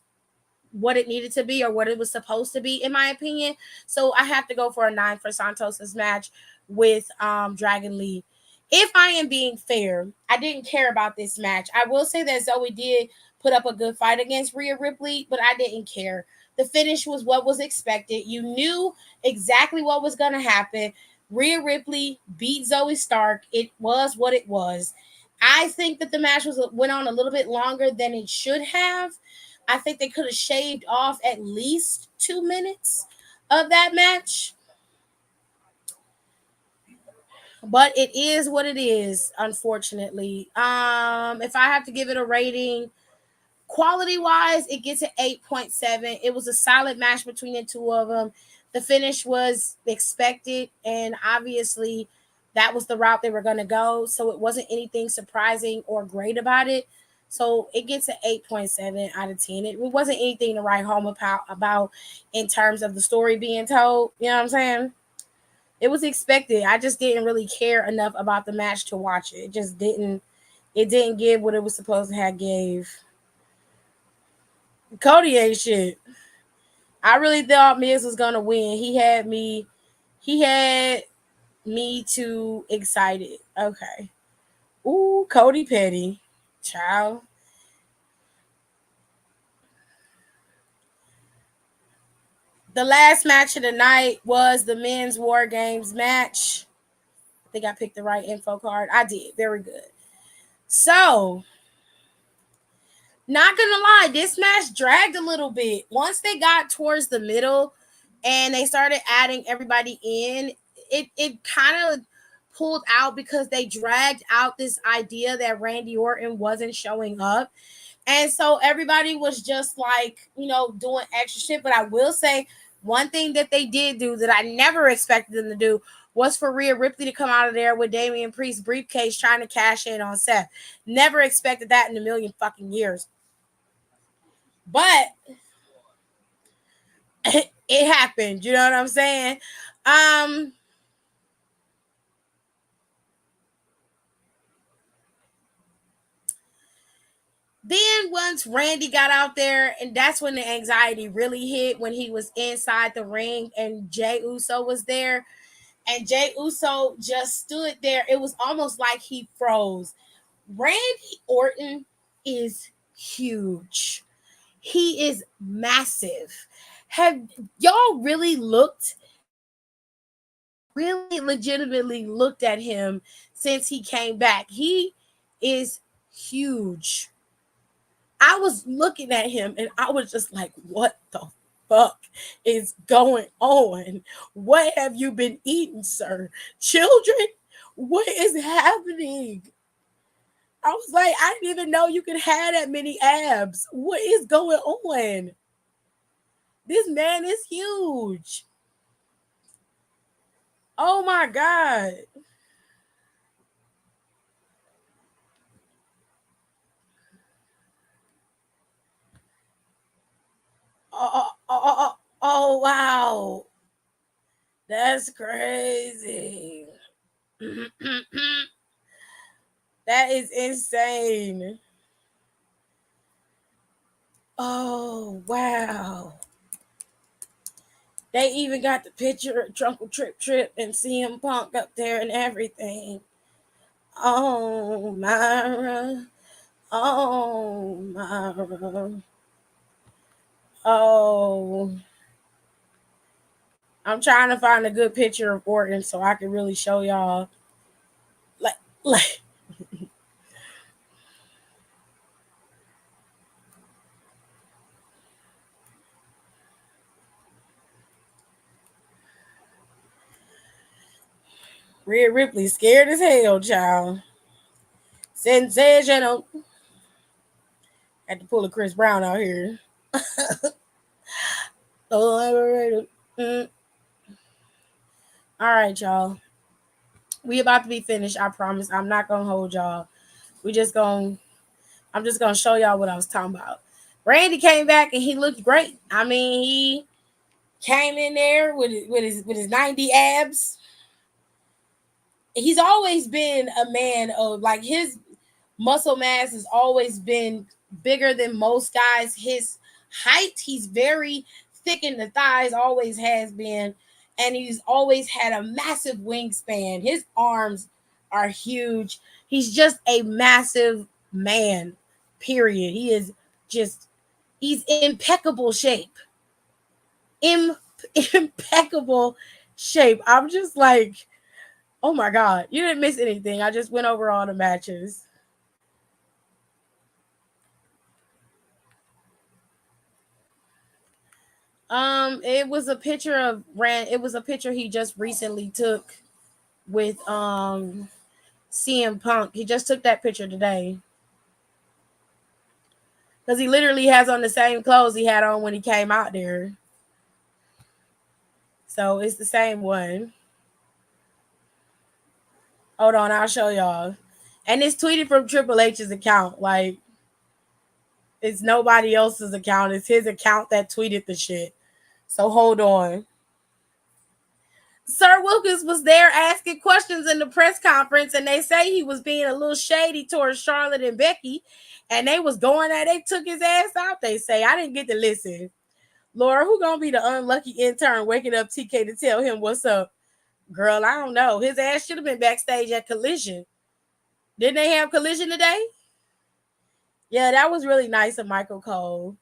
what it needed to be or what it was supposed to be, in my opinion. So I have to go for a 9 for Santos's match with Dragon Lee. If I am being fair, I didn't care about this match. I will say that Zoe did put up a good fight against Rhea Ripley, but I didn't care. The finish was what was expected. You knew exactly what was going to happen. Rhea Ripley beat Zoe Stark. It was what it was. I think that the match went on a little bit longer than it should have. I think they could have shaved off at least 2 minutes of that match. But it is what it is, unfortunately. If I have to give it a rating, quality wise, it gets an 8.7. It was a solid match between the two of them. The finish was expected, and obviously that was the route they were going to go. So it wasn't anything surprising or great about it. So it gets an 8.7 out of 10. It wasn't anything to write home about in terms of the story being told. You know what I'm saying? It was expected. I just didn't really care enough about the match to watch it. It just didn't. It didn't give what it was supposed to have gave. Cody ain't shit. I really thought Miz was gonna win. He had me too excited. Okay. Ooh, Cody Petty. Child. The last match of the night was the men's War Games match. I think I picked the right info card. I did. Very good. So Not gonna lie, this match dragged a little bit. Once they got towards the middle and they started adding everybody in, it kind of pulled out because they dragged out this idea that Randy Orton wasn't showing up. And so everybody was just like, doing extra shit. But I will say one thing that they did do that I never expected them to do was for Rhea Ripley to come out of there with Damian Priest's briefcase trying to cash in on Seth. Never expected that in a million fucking years. But it happened. You know what I'm saying? Um, then once Randy got out there, and that's when the anxiety really hit when he was inside the ring and Jay Uso was there. And Jay Uso just stood there. It was almost like he froze. Randy Orton is huge. He is massive. Have y'all really looked really legitimately looked at him since he came back? He is huge. I was looking at him and I was just like, what the fuck is going on? What have you been eating, sir? Children? What is happening? I was like, I didn't even know you could have that many abs. What is going on? This man is huge. Oh my God. Oh, wow. That's crazy. That is insane. Oh, wow. They even got the picture of Trunkle Trip and CM Punk up there and everything. Oh, Myra. Oh, Myra. Oh. I'm trying to find a good picture of Orton so I can really show y'all. Like Rhea Ripley scared as hell, child. Sensational. Had to pull a Chris Brown out here. Oh, mm. All right, y'all. We about to be finished. I promise. I'm not gonna hold y'all. We just gonna. I'm just gonna show y'all what I was talking about. Randy came back and he looked great. I mean, he came in there with his 90 abs. He's always been a man of like his muscle mass has always been bigger than most guys. His height, he's very thick in the thighs, always has been, and he's always had a massive wingspan. His arms are huge. He's just a massive man. Period. He is just he's in impeccable shape. Im- Impeccable shape. I'm just like, oh my god, you didn't miss anything. I just went over all the matches. It was a picture of Rand. It was a picture he just recently took with CM Punk. He just took that picture today because he literally has on the same clothes he had on when he came out there. So it's the same one. Hold on, I'll show y'all. And it's tweeted from Triple H's account. Like it's nobody else's account. It's his account that tweeted the shit. So hold on. Sir Wilkins was there asking questions in the press conference, and they say he was being a little shady towards Charlotte and Becky, and they was going at. They took his ass out. They say I didn't get to listen. Laura, who gonna be the unlucky intern waking up TK to tell him what's up? Girl, I don't know. His ass should have been backstage at Collision. Didn't they have Collision today? Yeah, that was really nice of Michael Cole.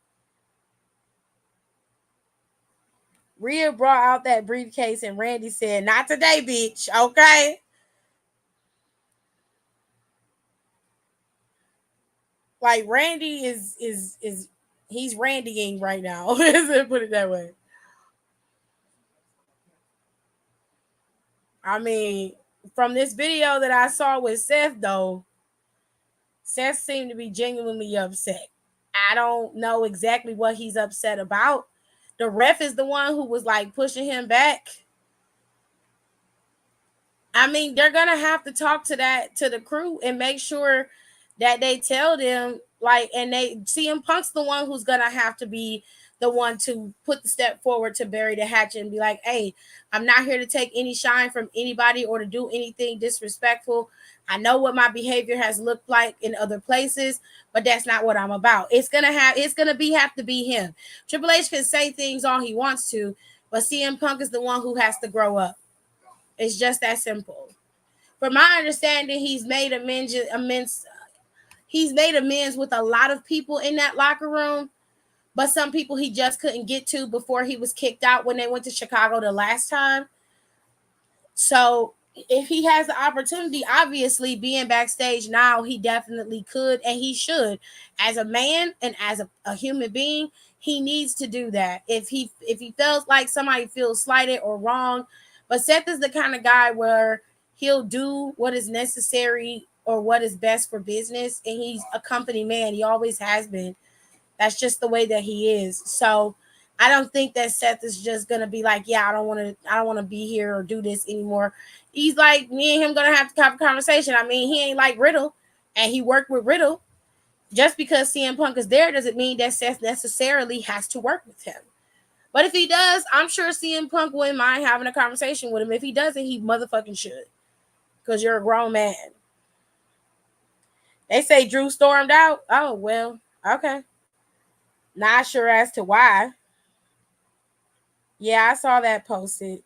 Rhea brought out that briefcase, and Randy said, "Not today, bitch. Okay." Like Randy is he's Randying right now. Let's put it that way. I mean, from this video that I saw with Seth though, Seth seemed to be genuinely upset. I don't know exactly what he's upset about. The ref is the one who was like pushing him back. I mean, they're gonna have to talk to the crew and make sure that they tell them like, and they CM Punk's the one who's gonna have to be the one to put the step forward to bury the hatchet and be like, hey, I'm not here to take any shine from anybody or to do anything disrespectful. I know what my behavior has looked like in other places, but that's not what I'm about. It's gonna be have to be him. Triple H can say things all he wants to, but CM Punk is the one who has to grow up. It's just that simple. From my understanding, he's made amends with a lot of people in that locker room, but some people he just couldn't get to before he was kicked out when they went to Chicago the last time. So if he has the opportunity, obviously being backstage now, he definitely could and he should. As a man and as a human being, he needs to do that. If he feels like somebody feels slighted or wrong, but Seth is the kind of guy where he'll do what is necessary or what is best for business, and he's a company man. He always has been. That's just the way that he is. So I don't think that Seth is just gonna be like, yeah, I don't want to be here or do this anymore. He's like, me and him gonna have to have a conversation. I mean, he ain't like Riddle, and he worked with Riddle. Just because CM Punk is there doesn't mean that Seth necessarily has to work with him. But if he does, I'm sure CM Punk wouldn't mind having a conversation with him. If he doesn't, he motherfucking should. Because you're a grown man. They say Drew stormed out. Oh, well, okay. Not sure as to why. Yeah, I saw that posted.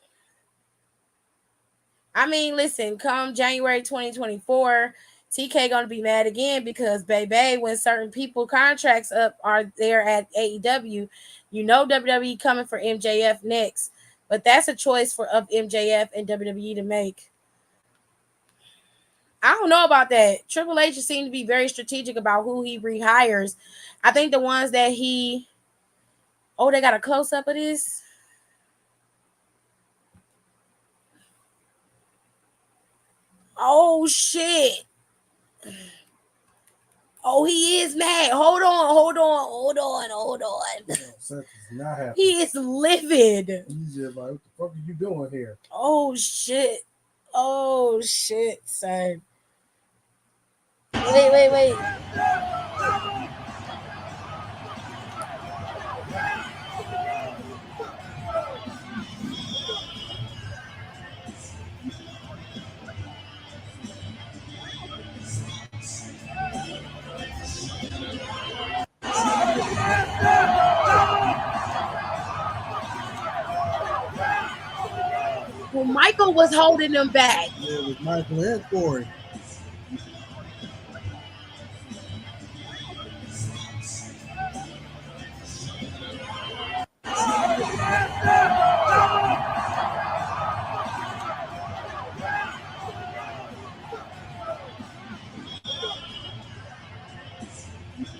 I mean, listen, come January 2024, TK gonna be mad again because baby, when certain people contracts up are there at AEW, you know WWE coming for MJF next. But that's a choice for of MJF and WWE to make. I don't know about that. Triple H seems to be very strategic about who he rehires. I think the ones that he they got a close up of this. Oh shit. Oh, he is mad. Hold on, hold on, hold on, hold on. Seth is not happy. He is livid. He's just like, what the fuck are you doing here? Oh shit. Oh shit, son. Wait. Well, Michael was holding them back. Yeah, it was Michael and Corey.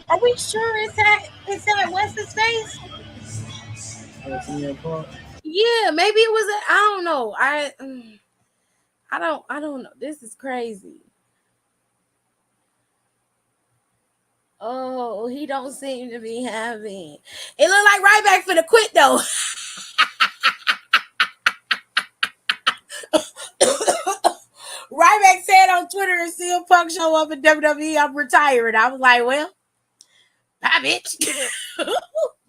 Are we sure it's at what's his face? Yeah, maybe it was I don't know. I don't know. This is crazy. Oh, he don't seem to be having. It looked like Ryback for the quit though. Ryback said on Twitter and CM Punk show up in WWE, I'm retiring. I was like, well, bye, bitch.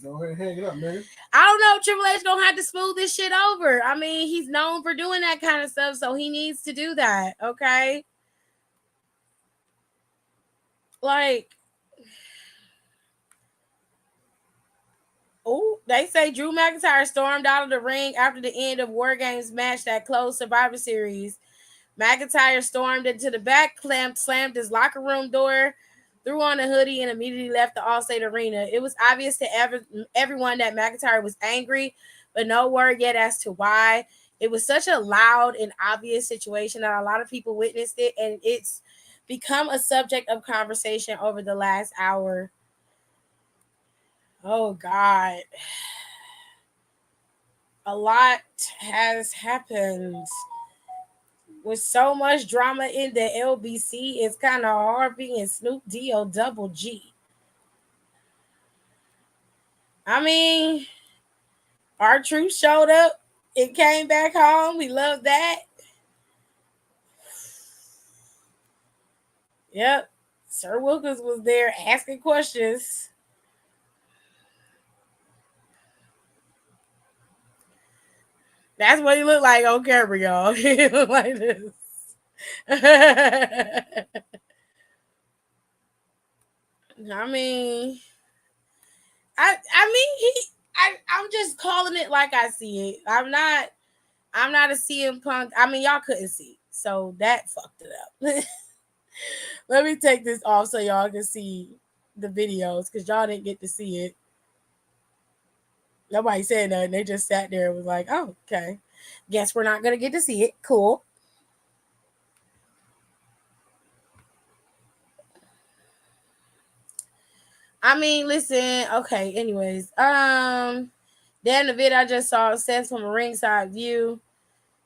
Go ahead and hang it up, nigga. I don't know. Triple H gonna have to smooth this shit over. I mean, he's known for doing that kind of stuff, so he needs to do that. Okay. Like, oh, they say Drew McIntyre stormed out of the ring after the end of War Games match that closed Survivor Series. McIntyre stormed into the back, slammed his locker room door, threw on a hoodie, and immediately left the Allstate Arena. It was obvious to everyone that McIntyre was angry, but no word yet as to why. It was such a loud and obvious situation that a lot of people witnessed it, and it's become a subject of conversation over the last hour. Oh God, a lot has happened with so much drama in the LBC. It's kind of hard being Snoop D-O double G. I mean, our truth showed up. It came back home. We love that. Yep. Sir Wilkins was there asking questions. That's what he looked like on camera, y'all. He looked like this. I mean, I mean I'm just calling it like I see it. I'm not a CM Punk. I mean, y'all couldn't see, so that fucked it up. Let me take this off so y'all can see the videos because y'all didn't get to see it. Nobody said nothing. They just sat there and was like, "Oh, okay. Guess we're not gonna get to see it. Cool." I mean, listen. Okay. Anyways, then the video I just saw says from a ringside view.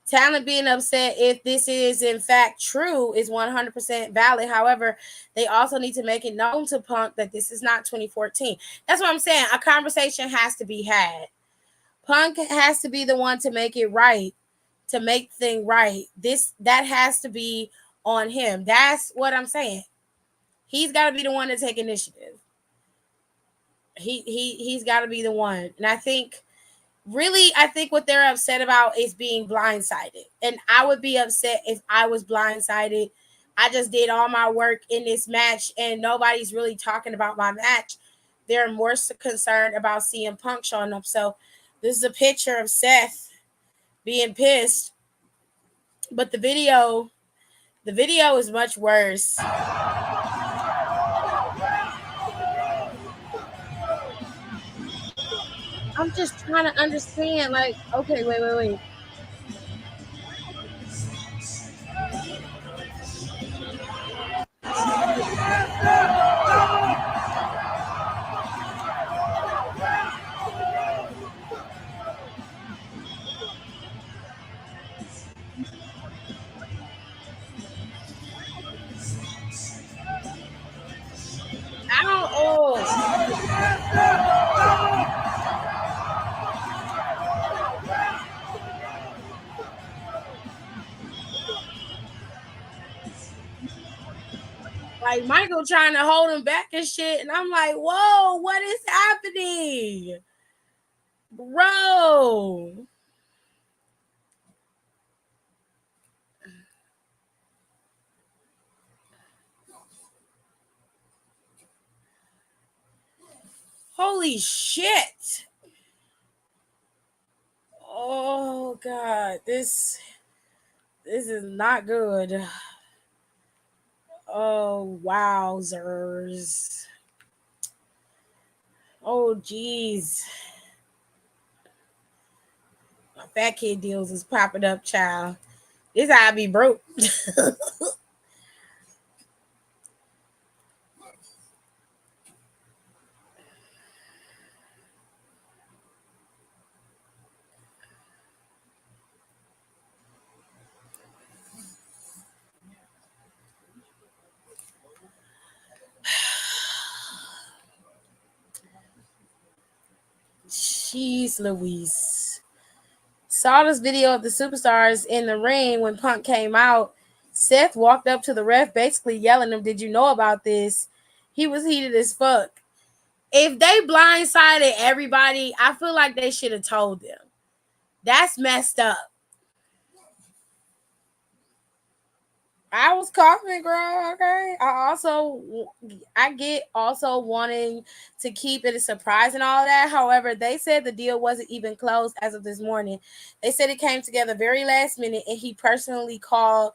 Talent being upset if this is in fact true is 100% valid. However, they also need to make it known to Punk that this is not 2014. That's what I'm saying. A conversation has to be had. Punk has to be the one to make it right, to make thing right. That has to be on him. That's what I'm saying. He's got to be the one to take initiative. He's got to be the one. And I think what they're upset about is being blindsided. And I would be upset if I was blindsided. I just did all my work in this match and nobody's really talking about my match. They're more concerned about CM Punk showing up. So this is a picture of Seth being pissed. But the video is much worse. I'm just trying to understand, like, okay, wait. I don't like Michael trying to hold him back and shit. And I'm like, whoa, what is happening? Bro. Holy shit. Oh god. This is not good. Oh wowzers. Oh jeez. My fat kid deals is popping up, child. This how I be broke. Jeez Louise. Saw this video of the superstars in the ring when Punk came out. Seth walked up to the ref basically yelling him, "Did you know about this?" He was heated as fuck. If they blindsided everybody, I feel like they should have told them. That's messed up. I was coughing, girl. Okay. I get also wanting to keep it a surprise and all that. However, they said the deal wasn't even closed as of this morning. They said it came together very last minute, and he personally called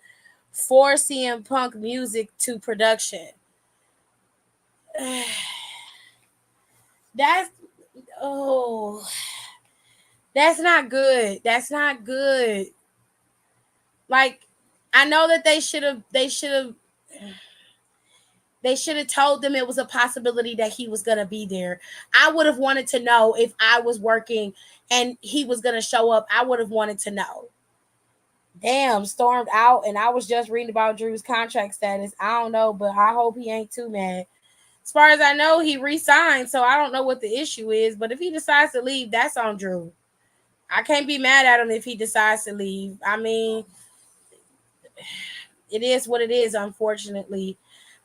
for CM Punk music to production. That's oh, that's not good. That's not good. Like, I know that they should have. They should have told them it was a possibility that he was going to be there. I would have wanted to know if I was working and he was going to show up. I would have wanted to know. Damn, stormed out, and I was just reading about Drew's contract status. I don't know, but I hope he ain't too mad. As far as I know, he re-signed, so I don't know what the issue is. But if he decides to leave, that's on Drew. I can't be mad at him if he decides to leave. I mean, it is what it is, unfortunately.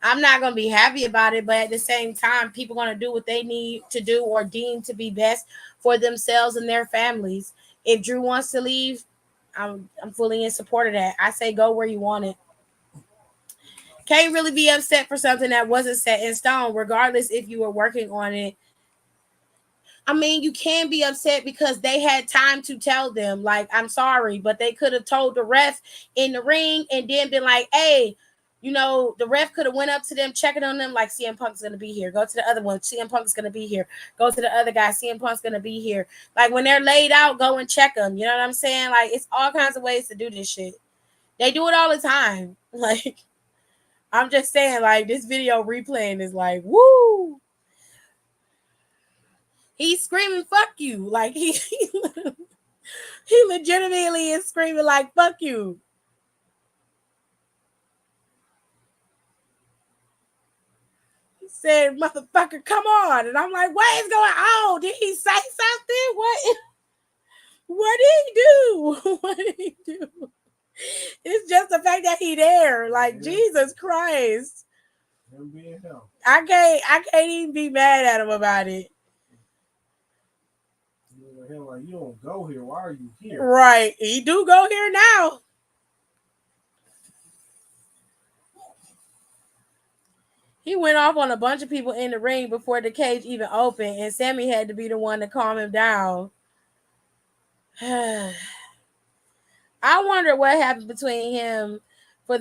I'm not going to be happy about it, but at the same time, people are going to do what they need to do or deem to be best for themselves and their families. If Drew wants to leave, I'm fully in support of that. I say go where you want it. Can't really be upset for something that wasn't set in stone, regardless if you were working on it. I mean, you can be upset because they had time to tell them, like, I'm sorry, but they could have told the ref in the ring and then been like, hey, the ref could have went up to them, checking on them, like CM Punk's gonna be here. Go to the other one, CM Punk's gonna be here. Go to the other guy, CM Punk's gonna be here. Like when they're laid out, go and check them. You know what I'm saying? Like it's all kinds of ways to do this shit. They do it all the time. Like I'm just saying, like this video replaying is like, woo. He's screaming "fuck you!" Like he legitimately is screaming like "fuck you." He said, "Motherfucker, come on!" And I'm like, "What is going on? Did he say something? What? What did he do? What did he do?" It's just the fact that he there. Like Jesus Christ. Him being him. I can't even be mad at him about it. Him like you don't go here. Why are you here? Right. He do go here now. He went off on a bunch of people in the ring before the cage even opened, and Sammy had to be the one to calm him down. I wonder what happened between him for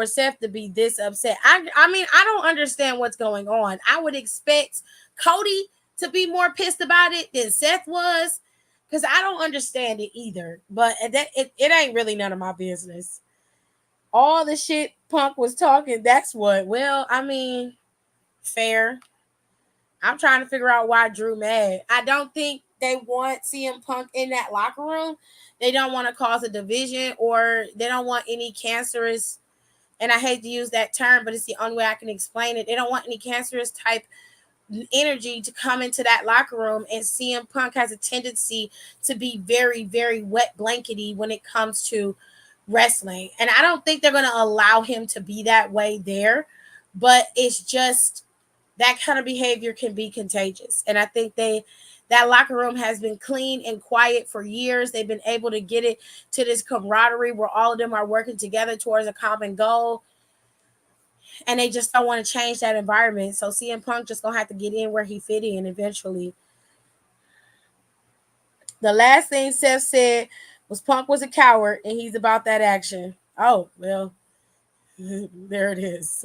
Seth to be this upset. I mean, I don't understand what's going on. I would expect Cody to be more pissed about it than Seth was, because I don't understand it either. But it ain't really none of my business. All the shit Punk was talking, that's what. Well, I mean, fair. I'm trying to figure out why Drew mad. I don't think they want CM Punk in that locker room. They don't want to cause a division, or they don't want any cancerous, and I hate to use that term, but it's the only way I can explain it. They don't want any cancerous type energy to come into that locker room, and CM Punk has a tendency to be very, very wet blankety when it comes to wrestling. And I don't think they're going to allow him to be that way there, but it's just that kind of behavior can be contagious. And I think that locker room has been clean and quiet for years. They've been able to get it to this camaraderie where all of them are working together towards a common goal. And they just don't want to change that environment. So CM Punk just gonna have to get in where he fit in eventually. The last thing Seth said was Punk was a coward and he's about that action. Oh, well, there it is.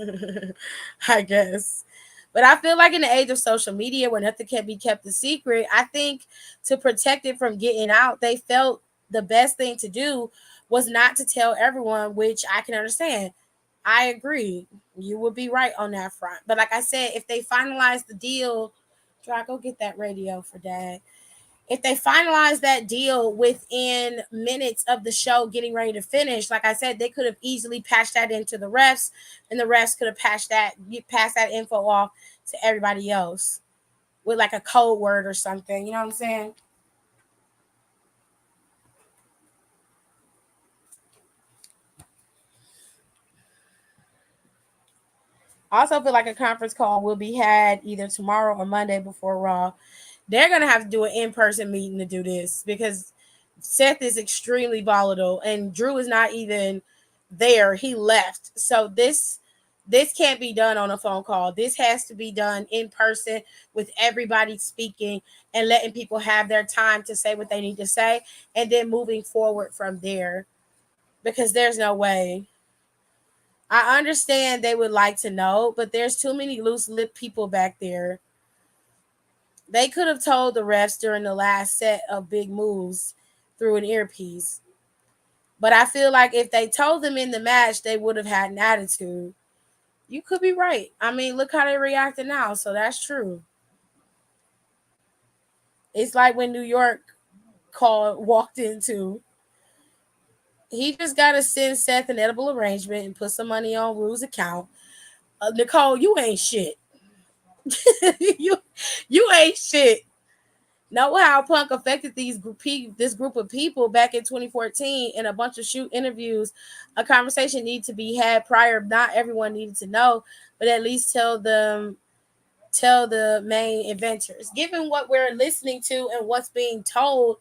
I guess. But I feel like in the age of social media where nothing can be kept a secret, I think to protect it from getting out, they felt the best thing to do was not to tell everyone, which I can understand. I agree. You would be right on that front. But like I said, if they finalize the deal, try go get that radio for Dad. If they finalize that deal within minutes of the show getting ready to finish, like I said, they could have easily patched that into the refs, and the refs could have passed that info off to everybody else with like a code word or something. You know what I'm saying? I also feel like a conference call will be had either tomorrow or Monday before Raw. They're gonna have to do an in-person meeting to do this because Seth is extremely volatile and Drew is not even there. He left. So this can't be done on a phone call. This has to be done in person with everybody speaking and letting people have their time to say what they need to say and then moving forward from there, because there's no way. I understand they would like to know, but there's too many loose lip people back there. They could have told the refs during the last set of big moves through an earpiece. But I feel like if they told them in the match, they would have had an attitude. You could be right. I mean, look how they reacted now. So that's true. It's like when New York called walked into. He just got to send Seth an edible arrangement and put some money on Rue's account. Nicole, you ain't shit. you you ain't shit. Know how Punk affected this group of people back in 2014 in a bunch of shoot interviews. A conversation needed to be had prior. Not everyone needed to know, but at least tell the main inventors. Given what we're listening to and what's being told,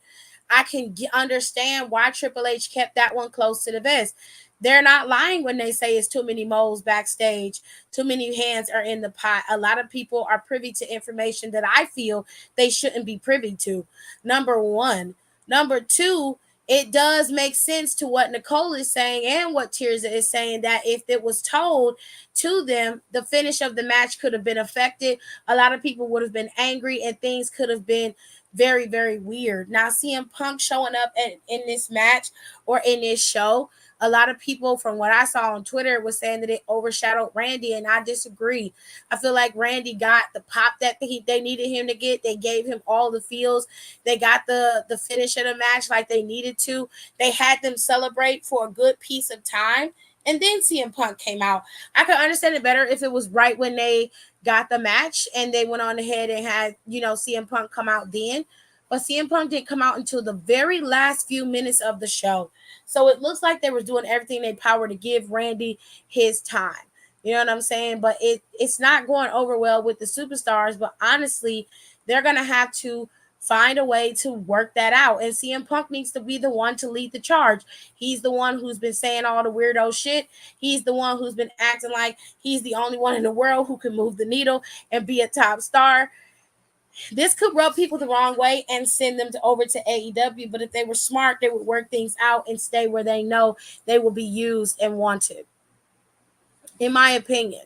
I can understand why Triple H kept that one close to the vest. They're not lying when they say it's too many moles backstage, too many hands are in the pot. A lot of people are privy to information that I feel they shouldn't be privy to. Number one. Number two, it does make sense to what Nicole is saying and what Tirza is saying that if it was told to them, the finish of the match could have been affected. A lot of people would have been angry and things could have been very, very weird. Now, CM Punk showing up in this match or in this show, a lot of people from what I saw on Twitter was saying that it overshadowed Randy, and I disagree. I feel like Randy got the pop that they needed him to get. They gave him all the feels. They got the finish of the match like they needed to. They had them celebrate for a good piece of time. And then CM Punk came out. I could understand it better if it was right when they got the match and they went on ahead and had, CM Punk come out then. But CM Punk didn't come out until the very last few minutes of the show. So it looks like they were doing everything they power to give Randy his time. You know what I'm saying? But it's not going over well with the superstars. But honestly, they're gonna have to find a way to work that out. And CM Punk needs to be the one to lead the charge. He's the one who's been saying all the weirdo shit. He's the one who's been acting like he's the only one in the world who can move the needle and be a top star. This could rub people the wrong way and send them over to AEW, but if they were smart, they would work things out and stay where they know they will be used and wanted. In my opinion,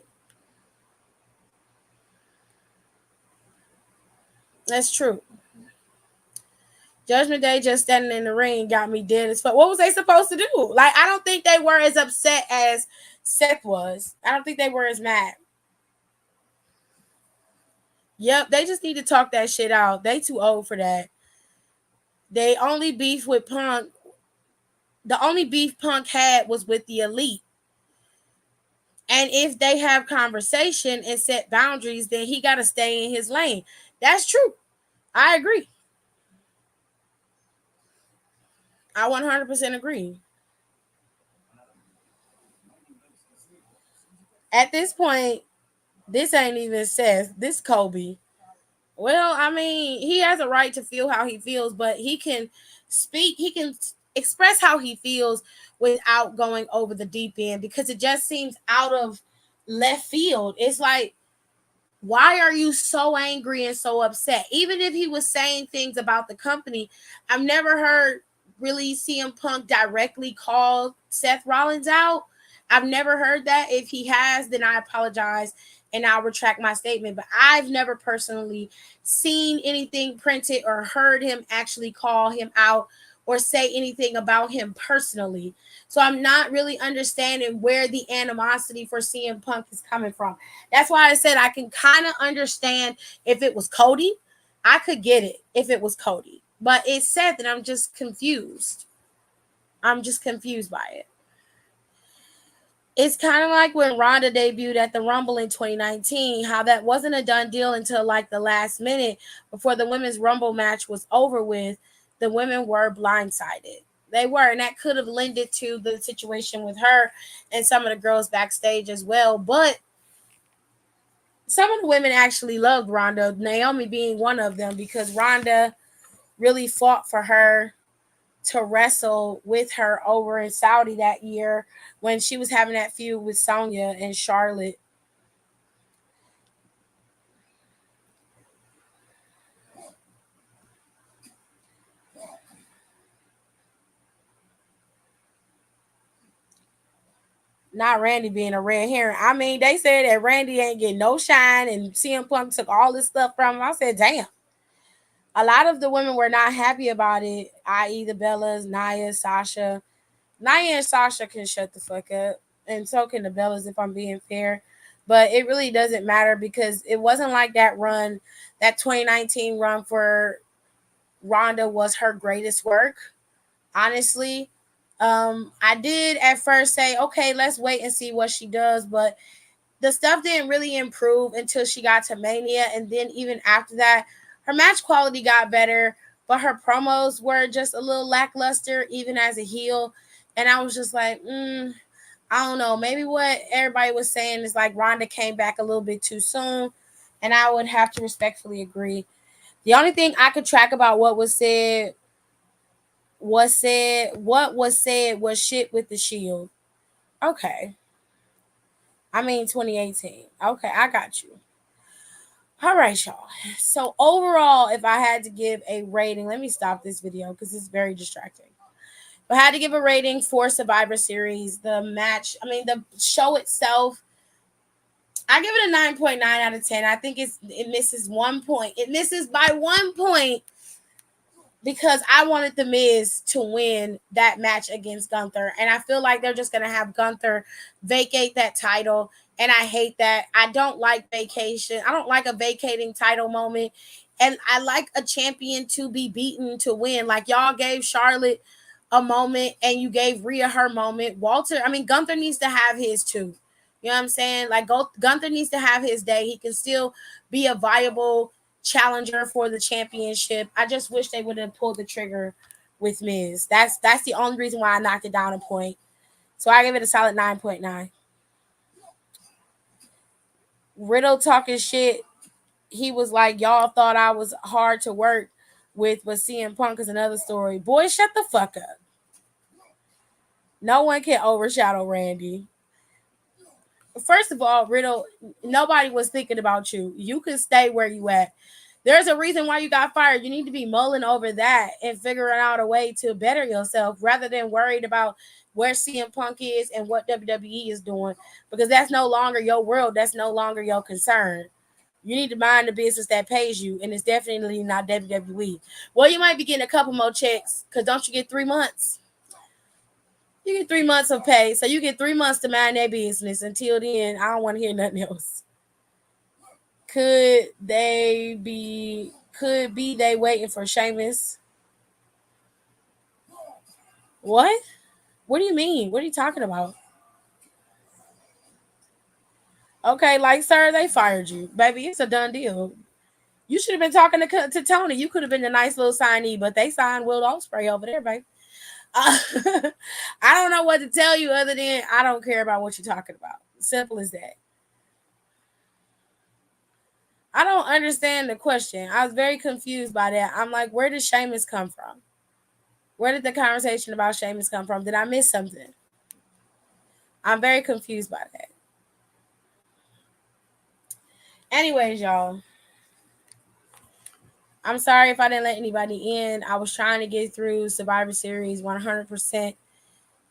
that's true. Judgment Day just standing in the ring got me dead as fuck. What was they supposed to do? Like, I don't think they were as upset as Seth was. I don't think they were as mad. Yep, they just need to talk that shit out. They too old for that. They only beef with Punk. The only beef Punk had was with the Elite. And if they have conversation and set boundaries, then he got to stay in his lane. That's true. I agree. I 100% agree. At this point, this ain't even Seth. This Kobe. Well, I mean, he has a right to feel how he feels, but he can speak, he can express how he feels without going over the deep end because it just seems out of left field. It's like, why are you so angry and so upset? Even if he was saying things about the company, I've never heard really CM Punk directly call Seth Rollins out. I've never heard that. If he has, then I apologize and I'll retract my statement. But I've never personally seen anything printed or heard him actually call him out or say anything about him personally. So I'm not really understanding where the animosity for CM Punk is coming from. That's why I said I can kind of understand if it was Cody. I could get it if it was Cody. But it's Seth and I'm just confused. I'm just confused by it. It's kind of like when Ronda debuted at the Rumble in 2019, how that wasn't a done deal until like the last minute before the women's Rumble match was over with. The women were blindsided. They were, and that could have lended to the situation with her and some of the girls backstage as well. But some of the women actually loved Ronda, Naomi being one of them, because Ronda really fought for her to wrestle with her over in Saudi that year when she was having that feud with Sonya and Charlotte. Not Randy being a red herring. I mean, they said that Randy ain't getting no shine and CM Punk took all this stuff from him. I said, damn. A lot of the women were not happy about it, i.e., the Bellas, Nia, Sasha. Nia and Sasha can shut the fuck up, and so can the Bellas, if I'm being fair. But it really doesn't matter because it wasn't like that run, that 2019 run for Ronda was her greatest work, honestly. I did at first say, okay, let's wait and see what she does, but the stuff didn't really improve until she got to Mania, and then even after that, her match quality got better, but her promos were just a little lackluster, even as a heel. And I was just like, I don't know. Maybe what everybody was saying is like Ronda came back a little bit too soon, and I would have to respectfully agree. The only thing I could track about what was said was shit with the Shield. Okay, I mean 2018. Okay, I got you. All right, y'all. So overall, if I had to give a rating, let me stop this video because it's very distracting. If I had to give a rating for Survivor Series, the show itself, I give it a 9.9 out of 10. I think it misses 1 point. It misses by 1 point because I wanted the Miz to win that match against Gunther, and I feel like they're just gonna have Gunther vacate that title, and I hate that. I don't like vacation. I don't like a vacating title moment, and I like a champion to be beaten to win. Like y'all gave Charlotte a moment, and you gave Rhea her moment. Gunther needs to have his too. You know what I'm saying? Like Gunther needs to have his day. He can still be a viable challenger for the championship. I just wish they would have pulled the trigger with Miz. That's the only reason why I knocked it down a point. So I give it a solid 9.9. Riddle talking shit. He was like, y'all thought I was hard to work with, but CM Punk is another story. Boy, shut the fuck up. No one can overshadow Randy. First of all, Riddle, nobody was thinking about you. You can stay where you at. There's a reason why you got fired. You need to be mulling over that and figuring out a way to better yourself rather than worried about where CM Punk is and what WWE is doing, because that's no longer your world. That's no longer your concern. You need to mind the business that pays you, and it's definitely not WWE. Well, you might be getting a couple more checks because don't you get 3 months? You get 3 months of pay, so you get 3 months to mind their business. Until then, I don't want to hear nothing else. Could they be? Could be they waiting for Sheamus? What? What do you mean? What are you talking about? Okay, like sir, they fired you, baby. It's a done deal. You should have been talking to Tony. You could have been a nice little signee, but they signed Will Ospreay over there, baby. Uh, I don't know what to tell you other than I don't care about what you're talking about. Simple as that. I don't understand the question. I was very confused by that. I'm like, where did Sheamus come from? Where did the conversation about Sheamus come from? Did I miss something? I'm very confused by that. Anyways, y'all, I'm sorry if I didn't let anybody in. I was trying to get through Survivor Series 100%,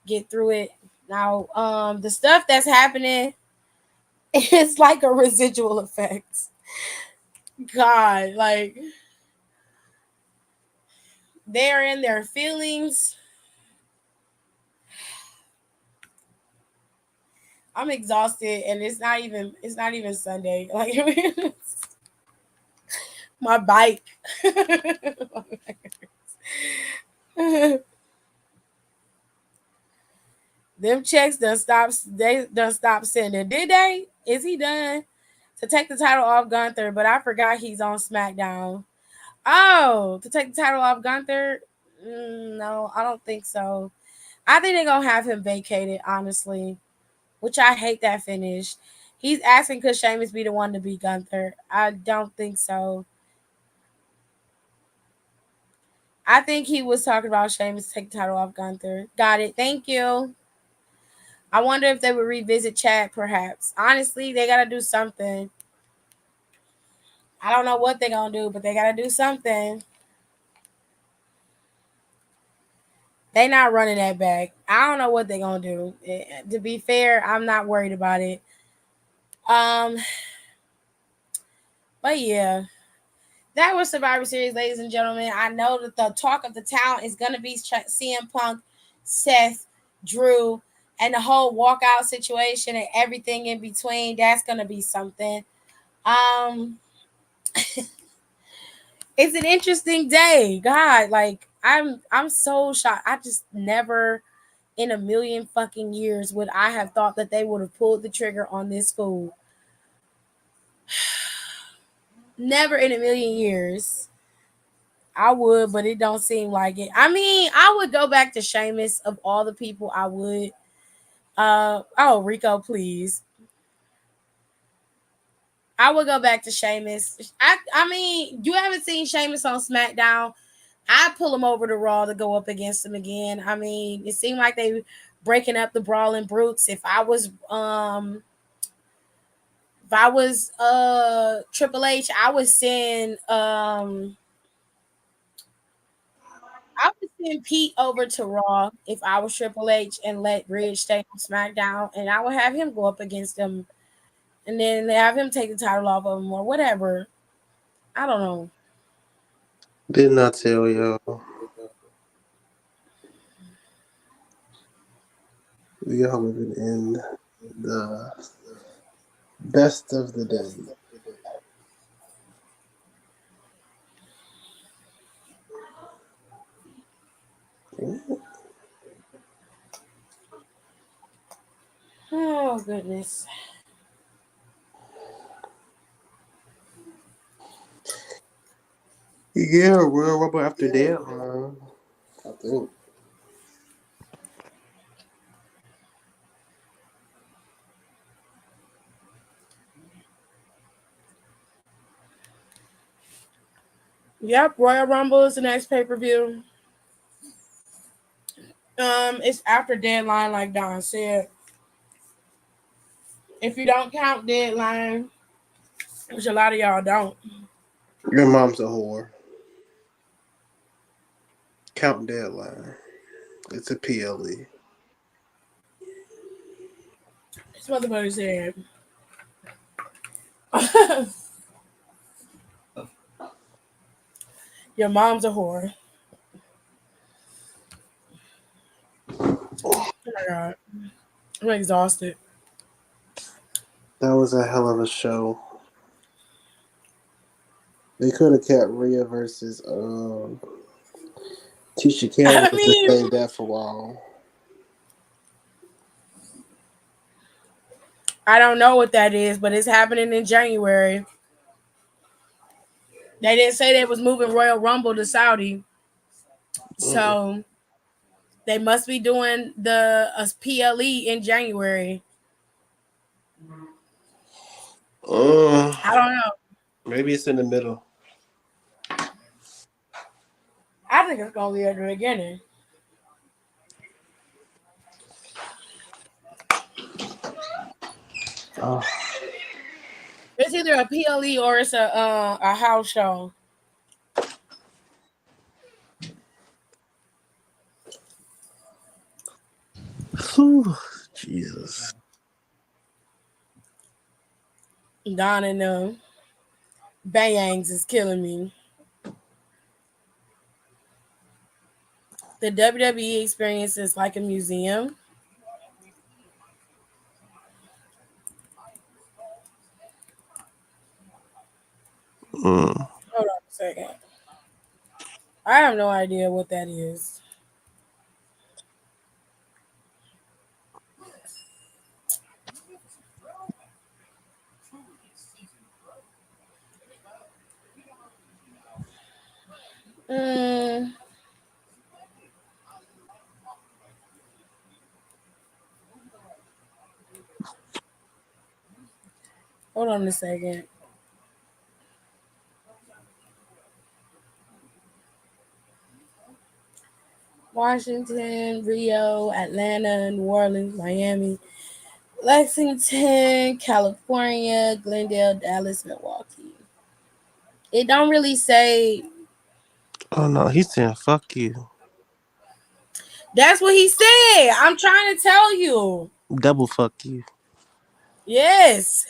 get through it. Now, the stuff that's happening is like a residual effect. God, like they're in their feelings. I'm exhausted, and it's not even Sunday. Like my bike. Them checks done stop. They done stop sending. Did they? Is he done to take the title off Gunther? But I forgot he's on SmackDown. Oh, to take the title off Gunther? No, I don't think so. I think they're gonna have him vacated, honestly. Which I hate that finish. He's asking could Sheamus be the one to beat Gunther. I don't think so. I think he was talking about Sheamus to take the title off Gunther. Got it. Thank you. I wonder if they would revisit Chad, perhaps. Honestly, they gotta do something. I don't know what they're gonna do, but they gotta do something. They not running that back. I don't know what they're gonna do. To be fair, I'm not worried about it. Um, but yeah, that was Survivor Series, ladies and gentlemen. I know that the talk of the town is gonna be CM Punk, Seth, Drew, and the whole walkout situation and everything in between, that's gonna be something. Um, it's an interesting day. God, like I'm so shocked. I just never in a million fucking years would I have thought that they would have pulled the trigger on this school. Never in a million years. I would, but it don't seem like it. I mean, I would go back to Seamus of all the people. I would. Oh, Rico, please. I would go back to Sheamus. I mean, you haven't seen Sheamus on SmackDown. I'd pull him over to Raw to go up against him again. I mean, it seemed like they breaking up the Brawling Brutes. If I was Triple H, I would send Pete over to Raw if I was Triple H and let Ridge stay on SmackDown, and I would have him go up against him, and then have him take the title off of him or whatever. I don't know. Did not tell y'all. We are living in the best of the day. Oh goodness. Yeah, Royal Rumble after that. I think. Yep, Royal Rumble is the next pay per view. It's after Deadline, like Don said. If you don't count Deadline, which a lot of y'all don't, Your mom's a whore. Count deadline. It's a PLE. this motherfucker said, "Your mom's a whore." Oh my god, I'm exhausted. That was a hell of a show. They could have kept Rhea versus Tisha I Campbell. Just mean, saved that for a while. I don't know what that is, but it's happening in January. They didn't say they was moving Royal Rumble to Saudi, Mm-mm. so they must be doing the PLE in January. Uh, I don't know. Maybe it's in the middle. I think it's gonna be at the beginning. Oh, It's either a PLE or it's a house show. whew, Jesus. Don and Bangs is killing me. The WWE experience is like a museum. Mm. Hold on a second. I have no idea what that is. Mm, hold on a second. Washington, Rio, Atlanta, New Orleans, Miami, Lexington, California, Glendale, Dallas, Milwaukee. It don't really say. Oh no, he's saying fuck you. That's what he said. I'm trying to tell you. Double fuck you. Yes.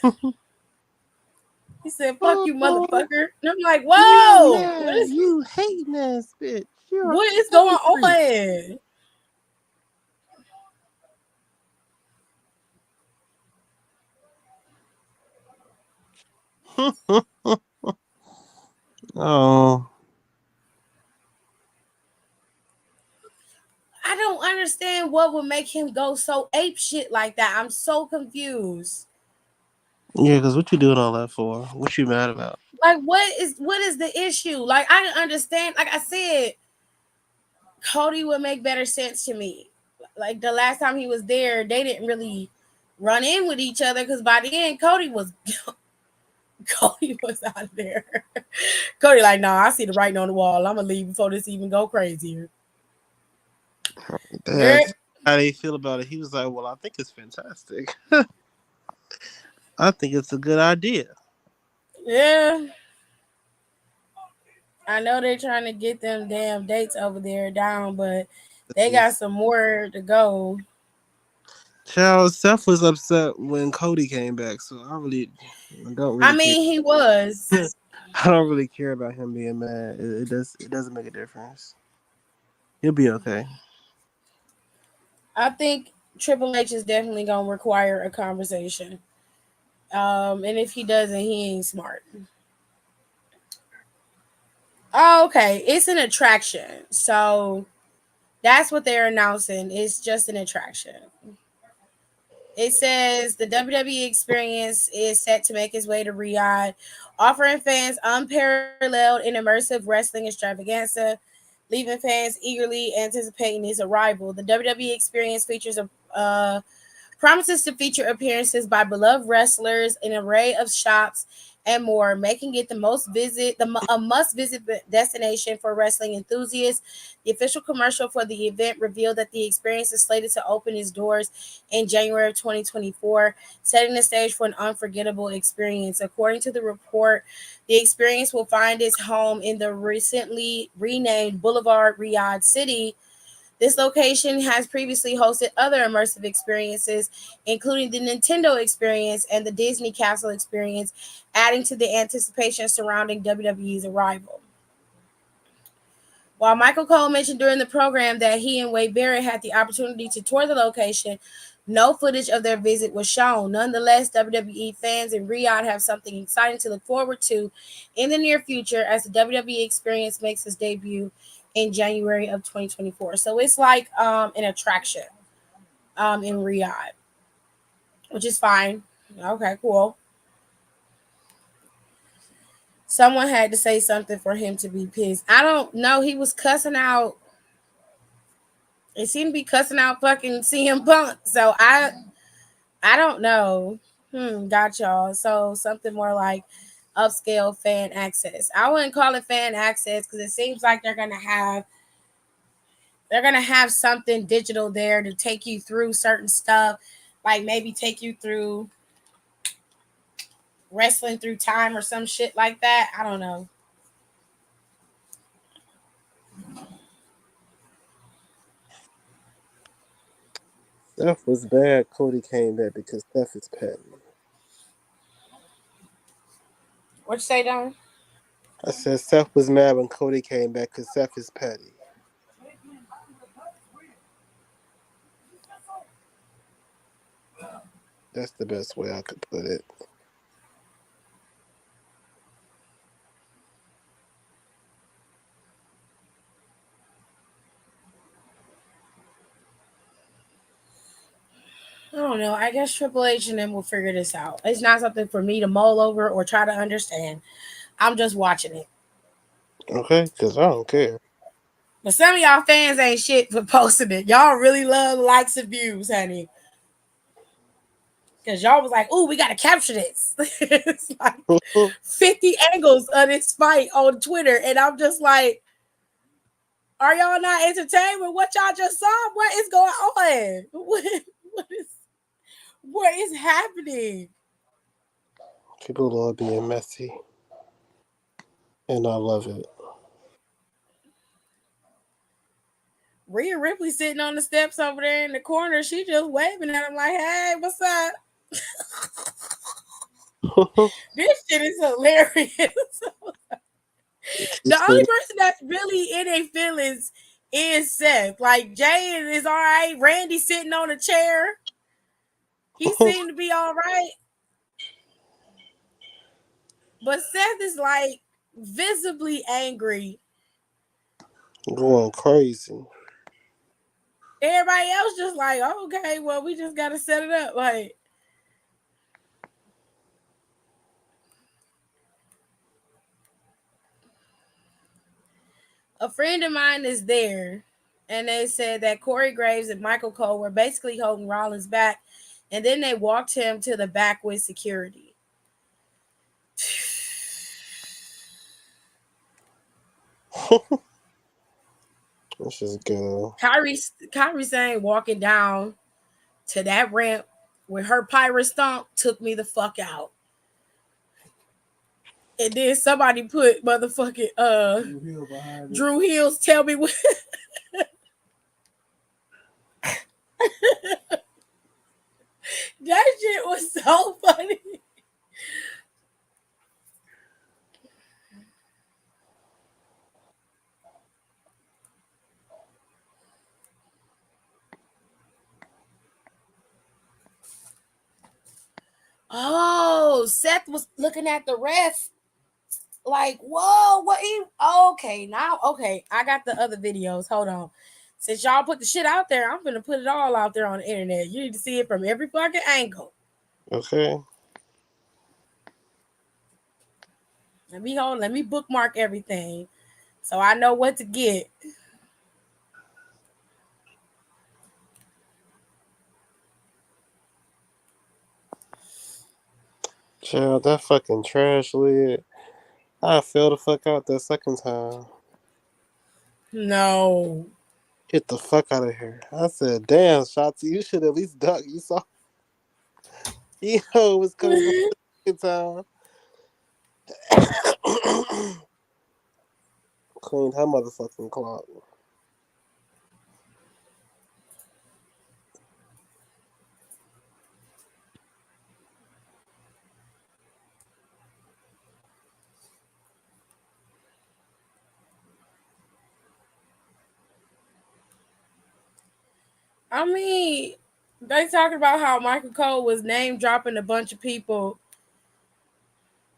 He said, "Fuck you, Oh, motherfucker." And I'm like, you "Whoa, mad? You hating ass bitch. You're what is going angry. on?" Oh, I don't understand what would make him go so ape shit like that. I'm so confused. yeah. Because what you doing all that for? What you mad about? Like what is the issue? Like I didn't understand. Like I said, Cody would make better sense to me. Like the last time he was there, they didn't really run in with each other because by the end, Cody was Cody was out of there. Cody like, nah, I see the writing on the wall. I'm gonna leave before this even go crazier. They Yeah, asked how they feel about it. He was like, "Well, I think it's fantastic. I think it's a good idea." yeah. I know they're trying to get them damn dates over there down, but they got some more to go. Child, Seth was upset when Cody came back, so I don't I really care. mean, he was. I don't really care about him being mad. It doesn't make a difference. He'll be okay. I think Triple H is definitely gonna require a conversation. And if he doesn't, he ain't smart. Oh, okay. It's an attraction. So that's what they're announcing. It's just an attraction. It says the WWE experience is set to make its way to Riyadh, offering fans unparalleled and immersive wrestling extravaganza, leaving fans eagerly anticipating its arrival. The WWE experience features a promises to feature appearances by beloved wrestlers, an array of shops, and more, making it a must visit destination for wrestling enthusiasts. The official commercial for the event revealed that the experience is slated to open its doors in January of 2024, setting the stage for an unforgettable experience. According to the report, the experience will find its home in the recently renamed Boulevard Riyadh City. This location has previously hosted other immersive experiences, including the Nintendo experience and the Disney Castle experience, adding to the anticipation surrounding WWE's arrival. While Michael Cole mentioned during the program that he and Wade Barrett had the opportunity to tour the location, no footage of their visit was shown. Nonetheless, WWE fans in Riyadh have something exciting to look forward to in the near future as the WWE experience makes its debut in January of 2024. So it's like an attraction in Riyadh, which is fine. Okay, cool. Someone had to say something for him to be pissed. I don't know. He was cussing out. It seemed to be cussing out fucking CM Punk. So I don't know. Got y'all. So something more like upscale fan access. I wouldn't call it fan access because it seems like they're gonna have something digital there to take you through certain stuff, like maybe take you through wrestling through time or some shit like that. I don't know. Steph was bad. Cody came back because Steph is petty. What you say, Don? I said Steph was mad when Cody came back because Steph is petty. That's the best way I could put it. I don't know. I guess Triple H and them will figure this out. It's not something for me to mull over or try to understand. I'm just watching it. Okay? Because I don't care. But some of y'all fans ain't shit for posting it. Y'all really love likes and views, honey. Because y'all was like, ooh, we got to capture this. It's like 50 angles of this fight on Twitter. And I'm just like, are y'all not entertained with what y'all just saw? What is going on? What is happening? People love being messy, and I love it. Rhea Ripley sitting on the steps over there in the corner. She just waving at him like, hey, what's up? This shit is hilarious. She The only said, person that's really in a feelings is Seth. Like Jay is all right. Randy sitting on a chair. He seemed to be all right. But Seth is like visibly angry. Going crazy. Everybody else just like, oh, okay, well, we just gotta set it up. Like, a friend of mine is there, and they said that Corey Graves and Michael Cole were basically holding Rollins back, and then they walked him to the back with security. This is good. Kyrie saying walking down to that ramp with her pirate stomp took me the fuck out. And then somebody put motherfucking Drew Hills tell me what that shit was so funny. Oh, Seth was looking at the ref like, whoa, what he okay, now okay. I got the other videos. Hold on. Since y'all put the shit out there, I'm gonna put it all out there on the internet. You need to see it from every fucking angle. Okay. Let me bookmark everything so I know what to get. Child, that fucking trash lid. I fell the fuck out that second time. No. Get the fuck out of here. I said, damn, Shotzi, you should at least duck. You saw you know it was coming back the second time. Cleaned her motherfucking clock. I mean, they talking about how Michael Cole was name dropping a bunch of people.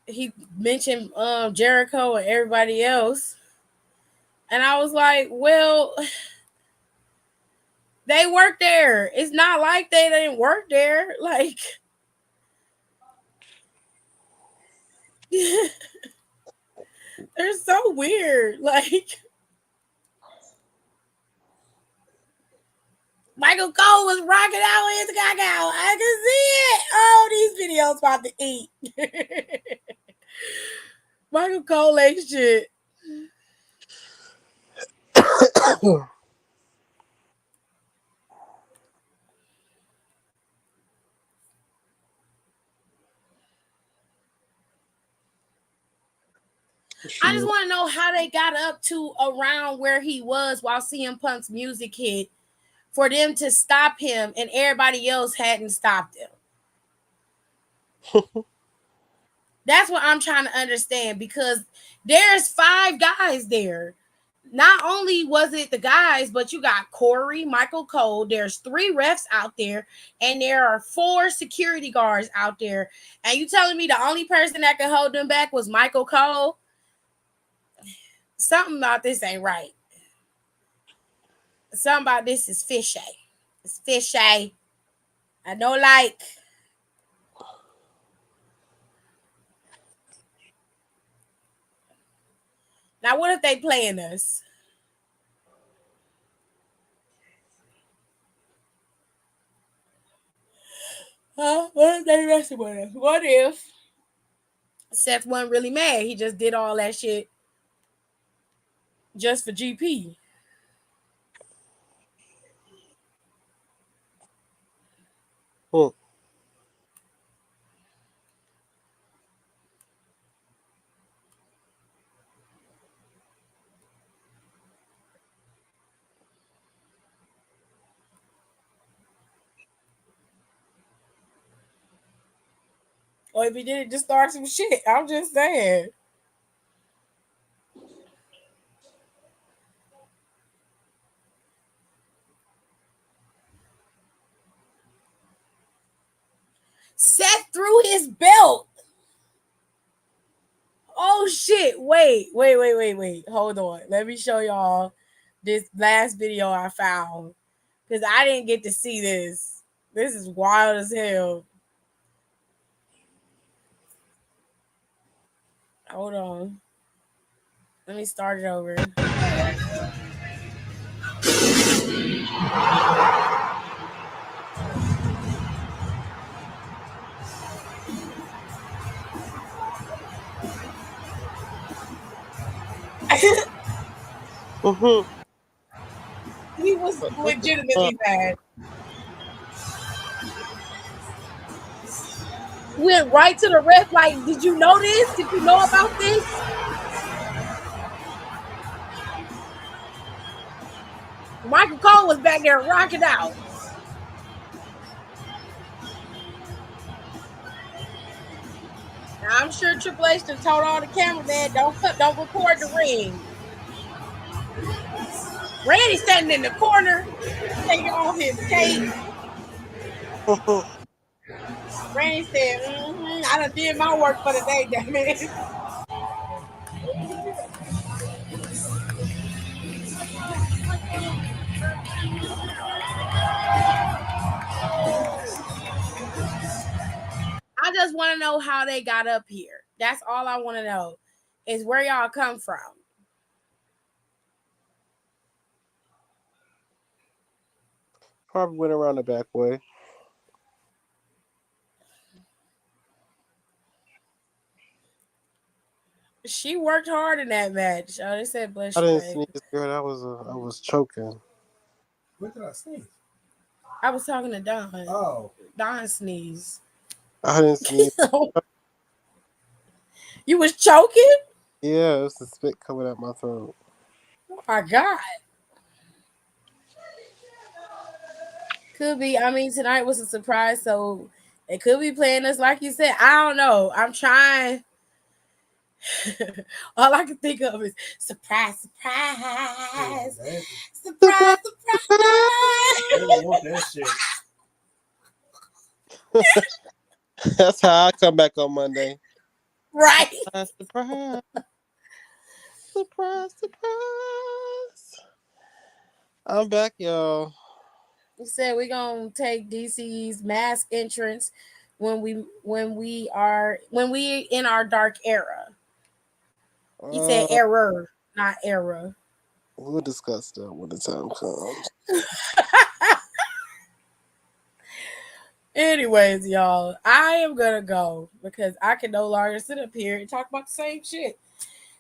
He mentioned Jericho and everybody else. And I was like, well, they work there. It's not like they didn't work there. Like, they're so weird. Like, Michael Cole was rocking out with his cacao. I can see it. Oh, these videos about to eat. Michael Cole ain't shit. I just want to know how they got up to around where he was while CM Punk's music hit for them to stop him and everybody else hadn't stopped him. That's what I'm trying to understand because there's 5 guys there. Not only was it the guys, but you got Corey, Michael Cole. There's 3 refs out there, and there are 4 security guards out there. And you telling me the only person that could hold them back was Michael Cole? Something about this ain't right. Something about this is fishy. It's fishy. I don't like. Now, what if they playing us? Huh? What if they messing with us? What if Seth wasn't really mad? He just did all that shit just for GP. Hmm. Or if he did it, just start some shit. I'm just saying. Seth threw his belt. shit. Wait. Hold on. Let me show y'all this last video I found. Because I didn't get to see this. This is wild as hell. Hold on. Let me start it over. Mm-hmm. He was What the fuck? legitimately mad. Went right to the ref. Like, did you know this? Did you know about this? Michael Cole was back there rocking out. Now, I'm sure Triple H done told all the cameraman, don't record the ring. Randy standing in the corner, taking off his cape. Randy said, I done did my work for the day, damn it. I just want to know how they got up here. That's all I want to know is where y'all come from. Probably went around the back way. She worked hard in that match. Oh, they said bless I you, didn't babe. sneeze, girl. I was choking. What did I sneeze? I was talking to Don. Oh, Don sneezed. I didn't sneeze. You was choking? Yeah, it was the spit coming out my throat. Oh my God. Could be. I mean, tonight was a surprise, so they could be playing us like you said. I don't know. I'm trying. All I can think of is surprise, yeah, surprise, that, surprise, Surprise! they surprise. don't want that shit. That's how I come back on Monday. Right. Surprise, surprise, surprise, surprise. I'm back, y'all. He said we're gonna take DC's mask entrance when we in our dark era. He said Uh, error, not era. we'll discuss that when the time comes. Anyways, y'all, I am gonna go because I can no longer sit up here and talk about the same shit.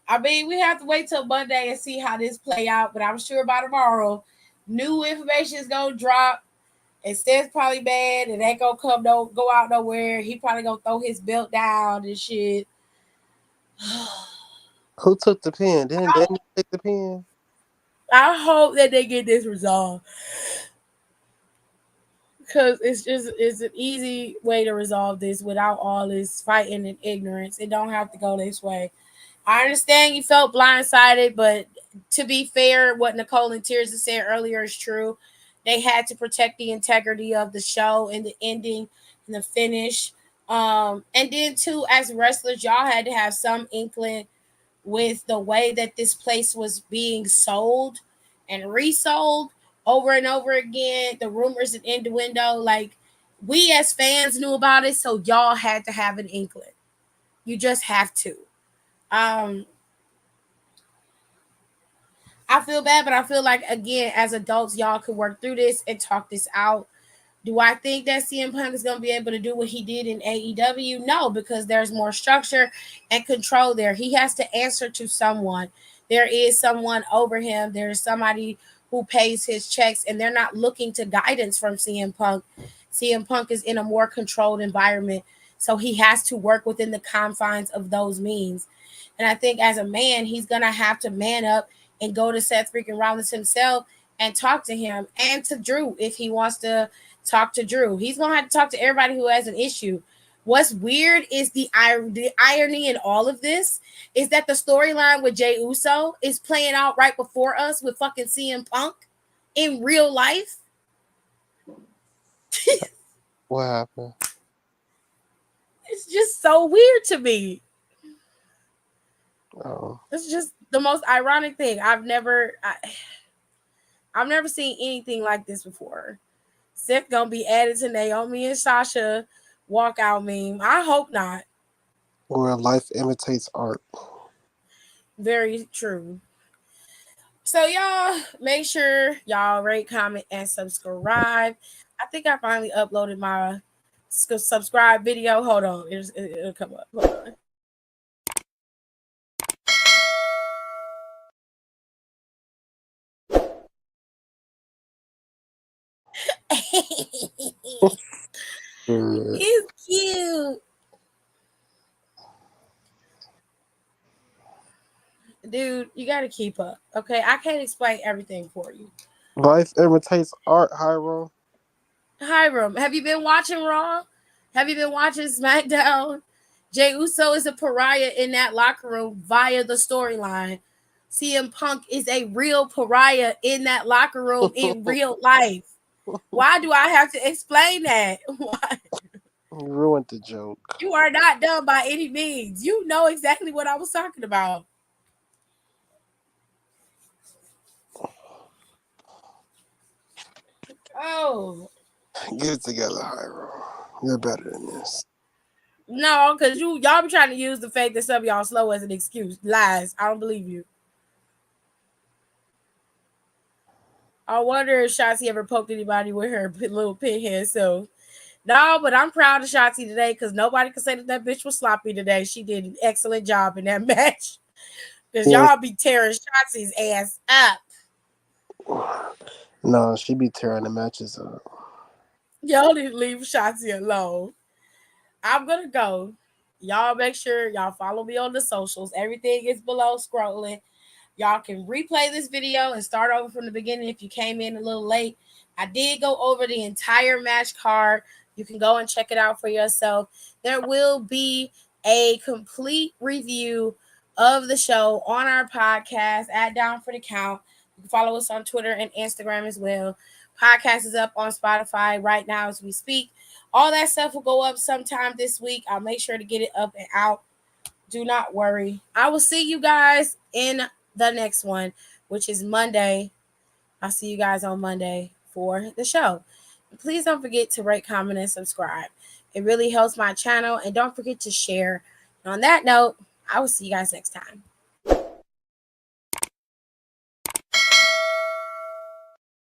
I mean, we have to wait till Monday and see how this play out, but I'm sure by tomorrow, new information is gonna drop. And Seth's probably bad, and ain't gonna go out nowhere. He probably gonna throw his belt down and shit. Who took the pen? Didn't Daniel take the pen? I hope that they get this resolved because it's an easy way to resolve this without all this fighting and ignorance. It don't have to go this way. I understand you felt blindsided, but to be fair, what Nicole and Tears has said earlier is true. They had to protect the integrity of the show and the ending and the finish. And then too, as wrestlers, y'all had to have some inkling with the way that this place was being sold and resold over and over again. The rumors and innuendo, like we as fans knew about it, so y'all had to have an inkling. You just have to. Um, I feel bad, but I feel like again, as adults, y'all can work through this and talk this out. Do I think that CM Punk is going to be able to do what he did in AEW? No, because there's more structure and control there. He has to answer to someone. There is someone over him. There is somebody who pays his checks, and they're not looking to guidance from CM Punk. CM Punk is in a more controlled environment, so he has to work within the confines of those means. And I think as a man, he's going to have to man up and go to Seth freaking Rollins himself and talk to him and to Drew if he wants to talk to Drew. He's gonna have to talk to everybody who has an issue. What's weird is the irony in all of this is that the storyline with Jay Uso is playing out right before us with fucking CM Punk in real life. What happened? It's just so weird to me. Oh, It's just the most ironic thing. I've never seen anything like this before. Seth gonna be added to Naomi and Sasha walkout meme. I hope not. where life imitates art. Very true. So y'all make sure y'all rate, comment, and subscribe. I think I finally uploaded my subscribe video. Hold on, it'll come up. Hold on. Period. He's cute. Dude, you gotta keep up. Okay, I can't explain everything for you. Life imitates art, Hyro. Hiram, have you been watching Raw? Have you been watching SmackDown? Jey Uso is a pariah in that locker room via the storyline. CM Punk is a real pariah in that locker room in real life. Why do I have to explain that? Why? You ruined the joke. You are not dumb by any means. You know exactly what I was talking about. Oh, Get it together, Hyro. You're better than this. no, because y'all be trying to use the fact that some of y'all slow as an excuse. Lies. I don't believe you. I wonder if Shotzi ever poked anybody with her little pinhead. So, no, but I'm proud of Shotzi today because nobody can say that that bitch was sloppy today. She did an excellent job in that match. Because Yeah. y'all be tearing Shotzi's ass up. No, she be tearing the matches up. Y'all need to leave Shotzi alone. I'm going to go. Y'all make sure y'all follow me on the socials. Everything is below scrolling. Y'all can replay this video and start over from the beginning if you came in a little late. I did go over the entire match card. You can go and check it out for yourself. There will be a complete review of the show on our podcast at Down for the Count. You can follow us on Twitter and Instagram as well. Podcast is up on Spotify right now as we speak. All that stuff will go up sometime this week. I'll make sure to get it up and out. Do not worry. I will see you guys in the next one, which is Monday. I'll see you guys on Monday for the show. Please don't forget to rate, comment, and subscribe. It really helps my channel. And don't forget to share. And on that note, I will see you guys next time.